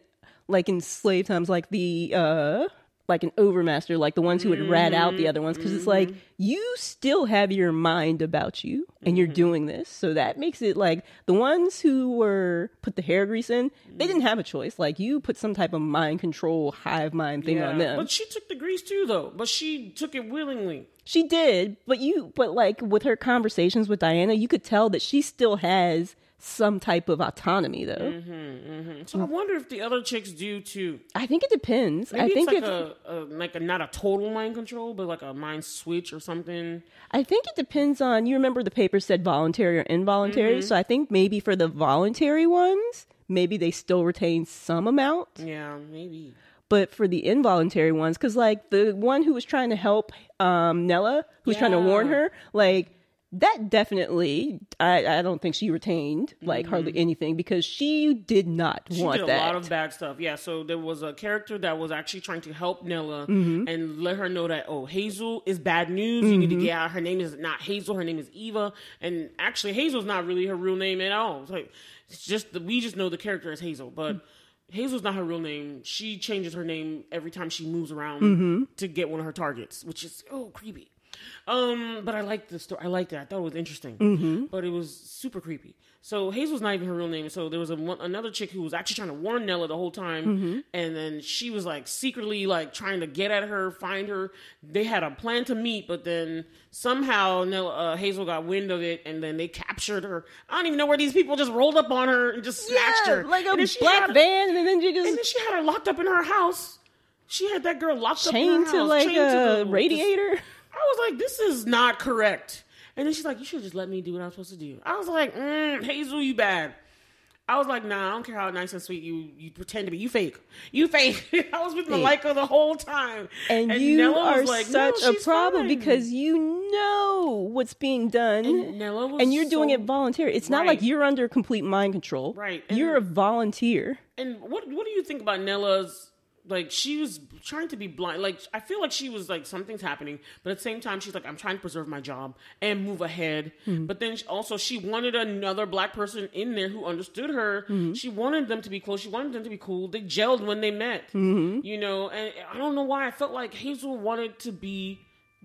slave times, like the like an overmaster, like the ones who would rat out the other ones, because it's like you still have your mind about you and you're doing this, so that makes it like the ones who put the hair grease in, they didn't have a choice. Like you put some type of mind control hive mind thing on them. But she took the grease too, though. But she took it willingly. She did, but like with her conversations with Diana, you could tell that she still has some type of autonomy, though. So I wonder if the other chicks do too. I think it depends. Maybe I think it's like a not a total mind control, but like a mind switch or something. I think it depends on. You remember the paper said voluntary or involuntary, so I think maybe for the voluntary ones, maybe they still retain some amount. Yeah, maybe. But for the involuntary ones, because like the one who was trying to help Nella, who was trying to warn her, like. That definitely, I don't think she retained like hardly anything, because she did not want that. She did a lot of bad stuff. Yeah, so there was a character that was actually trying to help Nella and let her know that, Hazel is bad news. You need to get out. Her name is not Hazel. Her name is Eva. And actually, Hazel's not really her real name at all. It's just we just know the character as Hazel, but Hazel's not her real name. She changes her name every time she moves around to get one of her targets, which is creepy. But I liked the story. I liked it. I thought it was interesting, but it was super creepy. So Hazel's not even her real name. So there was another chick who was actually trying to warn Nella the whole time, and then she was like secretly like trying to get at her, find her. They had a plan to meet, but then somehow Hazel got wind of it, and then they captured her. I don't even know where these people just rolled up on her and just snatched her, like a black van, and then she had her locked up in her house. She had that girl locked up in her house, chained to like a radiator. I was like, this is not correct. And then she's like, you should just let me do what I'm supposed to do. I was like, Hazel, you bad. I was like, nah, I don't care how nice and sweet you pretend to be. You fake. I was with Malika the whole time. And you Nella are like, such a problem because you know what's being done. And you're doing it voluntarily. It's not like you're under complete mind control. Right. You're a volunteer. And what do you think about Nella's... Like, she was trying to be blind. Like, I feel like she was like, something's happening. But at the same time, she's like, I'm trying to preserve my job and move ahead. But then also, she wanted another black person in there who understood her. She wanted them to be close. She wanted them to be cool. They gelled when they met. You know, and I don't know why. I felt like Hazel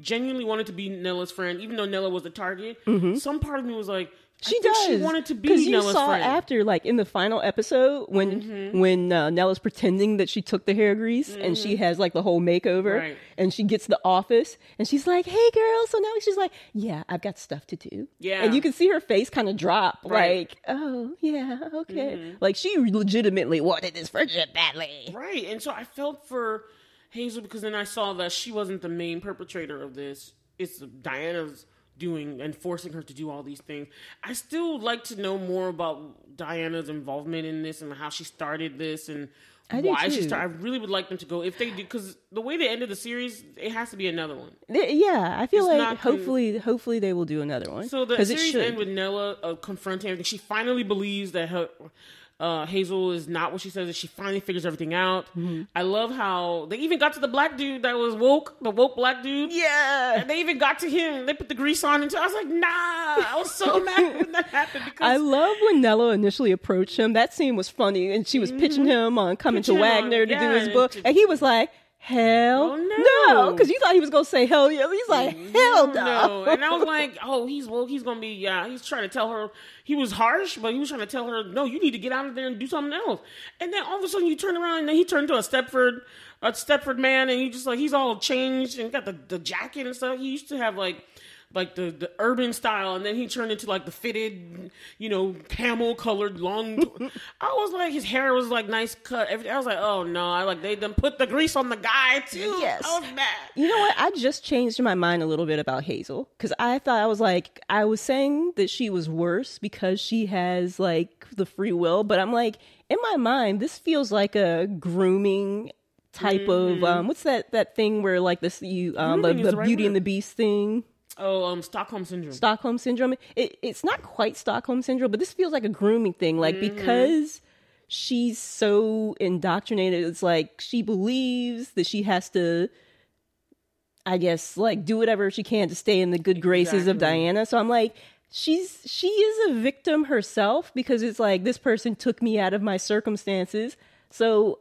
genuinely wanted to be Nella's friend, even though Nella was the target. Some part of me was like, She wanted to be Nella's friend. Because you saw after, like, in the final episode, when Nella's pretending that she took the hair grease and she has, like, the whole makeover and she gets the office and she's like, hey, girl. So now she's like, yeah, I've got stuff to do. Yeah. And you can see her face kind of drop, like, oh, yeah, okay. Like, she legitimately wanted this friendship badly. Right. And so I felt for Hazel because then I saw that she wasn't the main perpetrator of this. It's Diana's doing and forcing her to do all these things. I still like to know more about Diana's involvement in this and how she started this and why she started. I really would like them to go, if they do, because the way they ended the series, it has to be another one. Yeah, I feel like hopefully they will do another one. So the series ends with Nella confronting everything. She finally believes that Hazel is not what she says, and she finally figures everything out. I love how they even got to the black dude that was woke, the woke black dude. Yeah. And they even got to him. They put the grease on him. I was like, nah. I was so mad when that happened. Because I love when Nella initially approached him. That scene was funny, and she was pitching him on coming to Wagner to do his book. And he was like, hell no, because you thought he was going to say hell yeah. He's like, hell no. And I was like, oh, he's woke. He's going to be, he's trying to tell her, he was harsh, but he was trying to tell her, no, you need to get out of there and do something else. And then all of a sudden you turn around and then he turned into a Stepford man, and he just like, he's all changed and got the jacket and stuff. He used to have like the urban style, and then he turned into like the fitted, camel colored long. I was like, his hair was like nice cut. Everything. I was like, oh no, they done put the grease on the guy too. Yes, I was mad. You know what? I just changed my mind a little bit about Hazel, because I thought I was saying that she was worse because she has like the free will, but I'm like, in my mind, this feels like a grooming type of what's that thing where like this the Beauty and the Beast thing. Oh, Stockholm Syndrome. Stockholm Syndrome. It's not quite Stockholm Syndrome, but this feels like a grooming thing. Like, because she's so indoctrinated, it's like she believes that she has to, I guess, like, do whatever she can to stay in the good graces of Diana. So I'm like, she is a victim herself, because it's like, this person took me out of my circumstances. So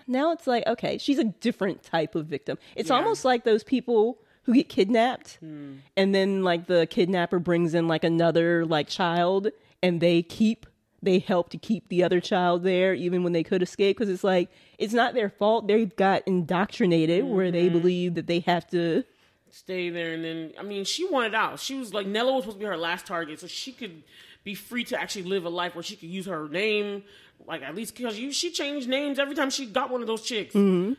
now it's like, okay, she's a different type of victim. It's almost like those people who get kidnapped, and then like the kidnapper brings in like another like child, and they help to keep the other child there even when they could escape, because it's like, it's not their fault. They've got indoctrinated where they believe that they have to stay there. And then, I mean, she wanted out. She was like, Nella was supposed to be her last target, so she could be free to actually live a life where she could use her name, like, at least because she changed names every time she got one of those chicks.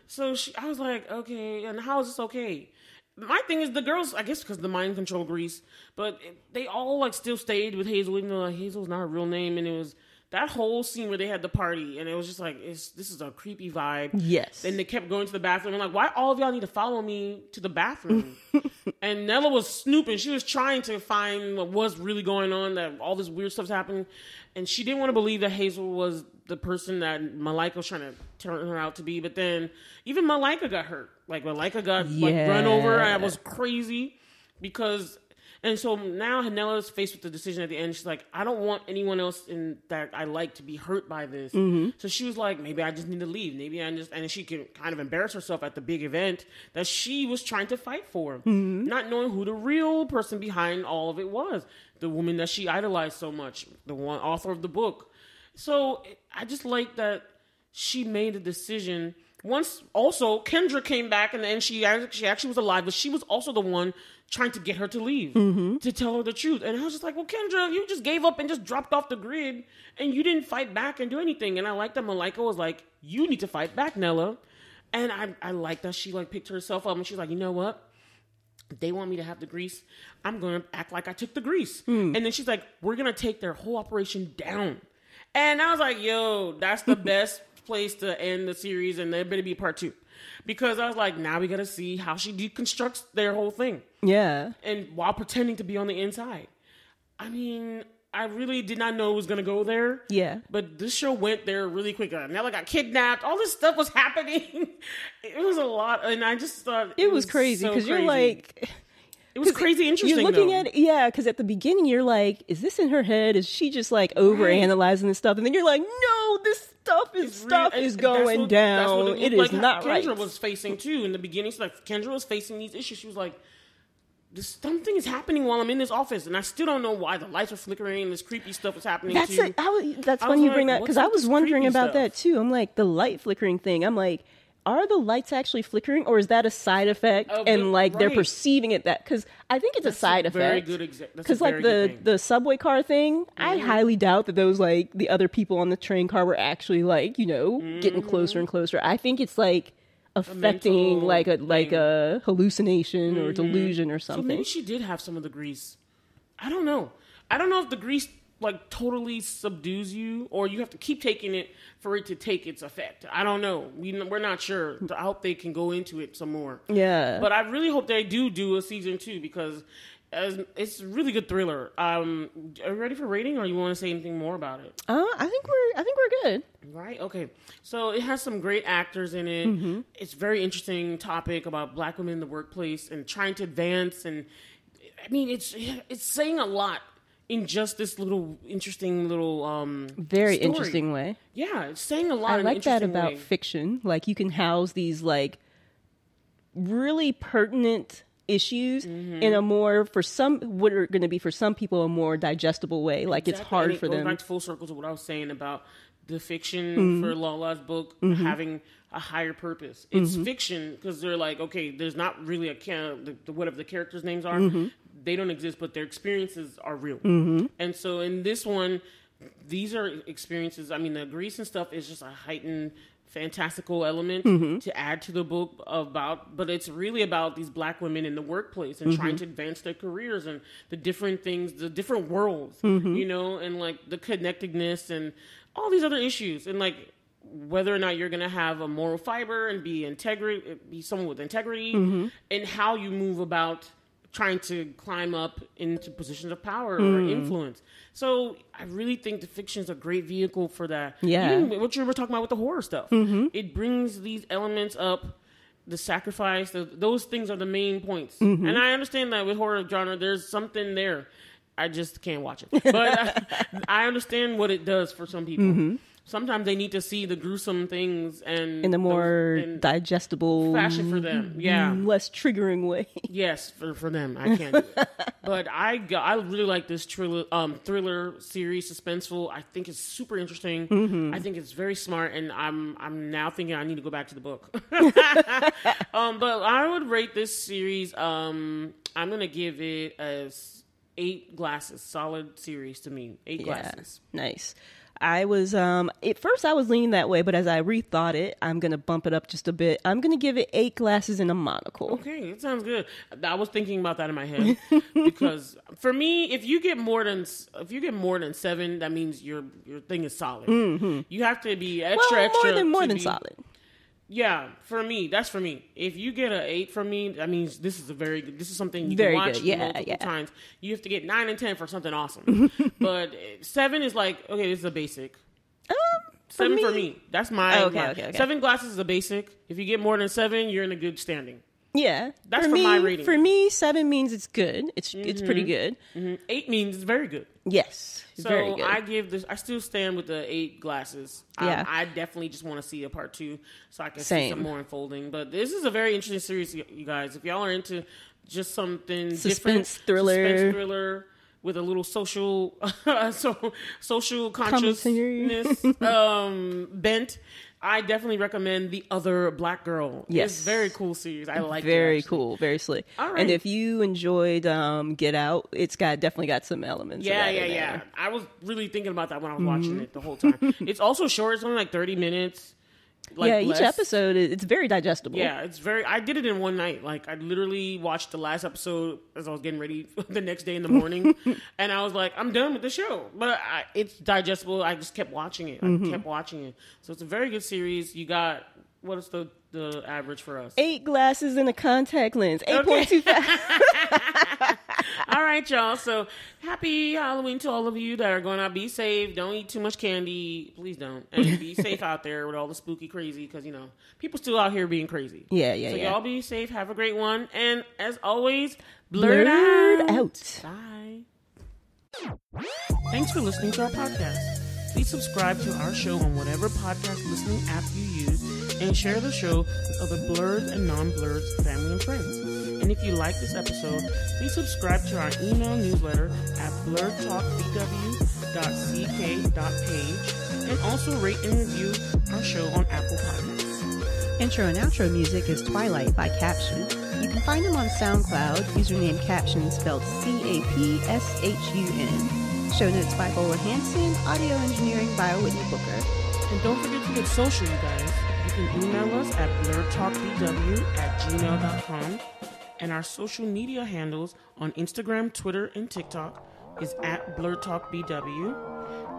So I was like, okay, and how is this okay? My thing is, the girls, I guess because the mind control Grease, but they all like still stayed with Hazel, even though like, Hazel's not her real name. And it was that whole scene where they had the party, and it was just like, this is a creepy vibe. Yes. And they kept going to the bathroom. I'm like, why all of y'all need to follow me to the bathroom? And Nella was snooping. She was trying to find what was really going on, that all this weird stuff's happening. And she didn't want to believe that Hazel was the person that Malika was trying to turn her out to be. But then even Malika got hurt. Like, Malika got like run over. And it was crazy because... And so now Nella's faced with the decision at the end. She's like, I don't want anyone else in that I like to be hurt by this. So she was like, maybe I just need to leave. Maybe I just... And she can kind of embarrass herself at the big event that she was trying to fight for. Not knowing who the real person behind all of it was. The woman that she idolized so much. The one author of the book. So I just like that she made a decision. Once also Kendra came back, and then she actually was alive, but she was also the one trying to get her to leave, to tell her the truth. And I was just like, well, Kendra, you just gave up and just dropped off the grid, and you didn't fight back and do anything. And I like that Malika was like, you need to fight back, Nella. And I like that she like picked herself up, and she's like, you know what? They want me to have the grease. I'm going to act like I took the grease. And then she's like, we're going to take their whole operation down. And I was like, yo, that's the best place to end the series, and there better be part 2. Because I was like, now we got to see how she deconstructs their whole thing. Yeah. And while pretending to be on the inside. I mean, I really did not know it was going to go there. Yeah. But this show went there really quick. Nella got kidnapped. All this stuff was happening. It was a lot. And I just thought it was crazy because you're like... It was crazy interesting, you're looking at it, because at the beginning you're like, is this in her head? Is she just like overanalyzing this stuff? And then you're like, no, this stuff is going down. It is not right. Kendra was facing too in the beginning. So like Kendra was facing these issues. She was like, something is happening while I'm in this office, and I still don't know why the lights are flickering and this creepy stuff is happening. That's funny you bring that, because I was wondering about that too. I'm like, the light flickering thing. I'm like, are the lights actually flickering, or is that a side effect? And like they're perceiving it that, because I think it's a side effect. Very good. Because like the subway car thing, I highly doubt that those like the other people on the train car were actually like getting closer and closer. I think it's like affecting like a hallucination or delusion or something. So maybe she did have some of the grease. I don't know if the grease like totally subdues you, or you have to keep taking it for it to take its effect. I don't know. We're not sure. I hope they can go into it some more. Yeah. But I really hope they do a season 2, because it's a really good thriller. Are you ready for rating, or you want to say anything more about it? I think we're good. Right? Okay. So it has some great actors in it. It's a very interesting topic about Black women in the workplace and trying to advance. And I mean, it's saying a lot in just this little interesting little very story. Interesting way. Yeah, it's saying a lot. I like that about fiction. Like, you can house these like really pertinent issues in a more, for some, what are going to be for some people a more digestible way. Like, it's hard for them. It goes back to full circle to what I was saying about the fiction for Lola's book having a higher purpose. It's fiction because they're like, okay, there's not really whatever the characters' names are. They don't exist, but their experiences are real. And so in this one, these are experiences. I mean, the grease and stuff is just a heightened fantastical element to add to the book but it's really about these Black women in the workplace and trying to advance their careers and the different things, the different worlds, and like the connectedness and all these other issues. And like, whether or not you're going to have a moral fiber and be someone with integrity, and how you move about trying to climb up into positions of power or influence. So I really think the fiction is a great vehicle for that. Yeah. Even what you were talking about with the horror stuff. It brings these elements up, the sacrifice, those things are the main points. And I understand that with horror genre, there's something there. I just can't watch it. But I understand what it does for some people. Sometimes they need to see the gruesome things and in a more digestible fashion for them. Yeah, less triggering way. Yes, for them, I can't do it. But I really like this thriller series, suspenseful. I think it's super interesting. I think it's very smart, and I'm now thinking I need to go back to the book. But I would rate this series. I'm gonna give it a 8 glasses. Solid series to me. 8 glasses. Nice. I was, at first I was leaning that way, but as I rethought it, I'm going to bump it up just a bit. I'm going to give it 8 glasses and a monocle. Okay, it sounds good. I was thinking about that in my head because for me, if you get more than 7, that means your thing is solid. You have to be extra. More than solid. Yeah, that's for me. If you get an 8 from me, that means this is something you can watch multiple times. You have to get 9 and 10 for something awesome. But 7 is like, okay, this is a basic. 7 for me. That's my. Okay. 7 glasses is a basic. If you get more than 7, you're in a good standing. Yeah, that's my rating. For me, 7 means it's good. It's pretty good. 8 means it's very good. Yes, so very good. I give this. I still stand with the 8 glasses. Yeah, I definitely just want to see a part 2 so I can see some more unfolding. But this is a very interesting series, you guys. If y'all are into just something suspense thriller with a little social consciousness bent. I definitely recommend The Other Black Girl. Yes. It's a very cool series. I like it. Very cool. Very slick. All right. And if you enjoyed Get Out, it's definitely got some elements of that in there. I was really thinking about that when I was watching it the whole time. It's also short. It's only like 30 minutes. Each episode, it's very digestible. Yeah, I did it in one night. Like, I literally watched the last episode as I was getting ready the next day in the morning. And I was like, I'm done with the show. But it's digestible. I just kept watching it. I kept watching it. So it's a very good series. You got, what is the average for us? 8 glasses and a contact lens. 8.25. All right, y'all. So happy Halloween to all of you that are going to be safe. Don't eat too much candy. Please don't. And be safe out there with all the spooky crazy because, people still out here being crazy. Yeah. So y'all be safe. Have a great one. And as always, blerd out. Bye. Thanks for listening to our podcast. Please subscribe to our show on whatever podcast listening app you use and share the show with other Blurs and non-Blurs family and friends. And if you like this episode, please subscribe to our email newsletter at blerdtalkbw.ck.page and also rate and review our show on Apple Podcasts. Intro and outro music is Twilight by Caption. You can find them on SoundCloud, username Caption spelled CAPSHUN. Show notes by Bola, audio engineering by Whitney Booker. And don't forget to get social, you guys. You can email us at blerdtalkbw@gmail.com. And our social media handles on Instagram, Twitter, and TikTok is at BlerdTalkBW.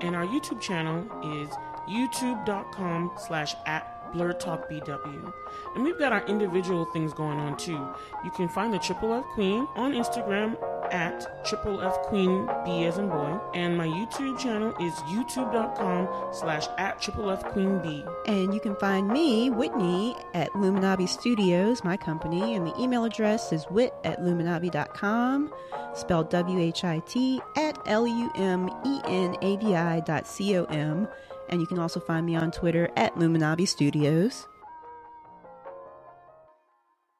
And our YouTube channel is youtube.com/@BlerdTalkBW. And we've got our individual things going on too. You can find the Triple F Queen on Instagram at Triple F Queen B as in boy. And my YouTube channel is youtube.com/@Triple F Queen B. And you can find me, Whitney, at Luminabi Studios, my company. And the email address is wit@luminabi.com, spelled WHIT @LUMENABI.com. And you can also find me on Twitter at Luminabi Studios.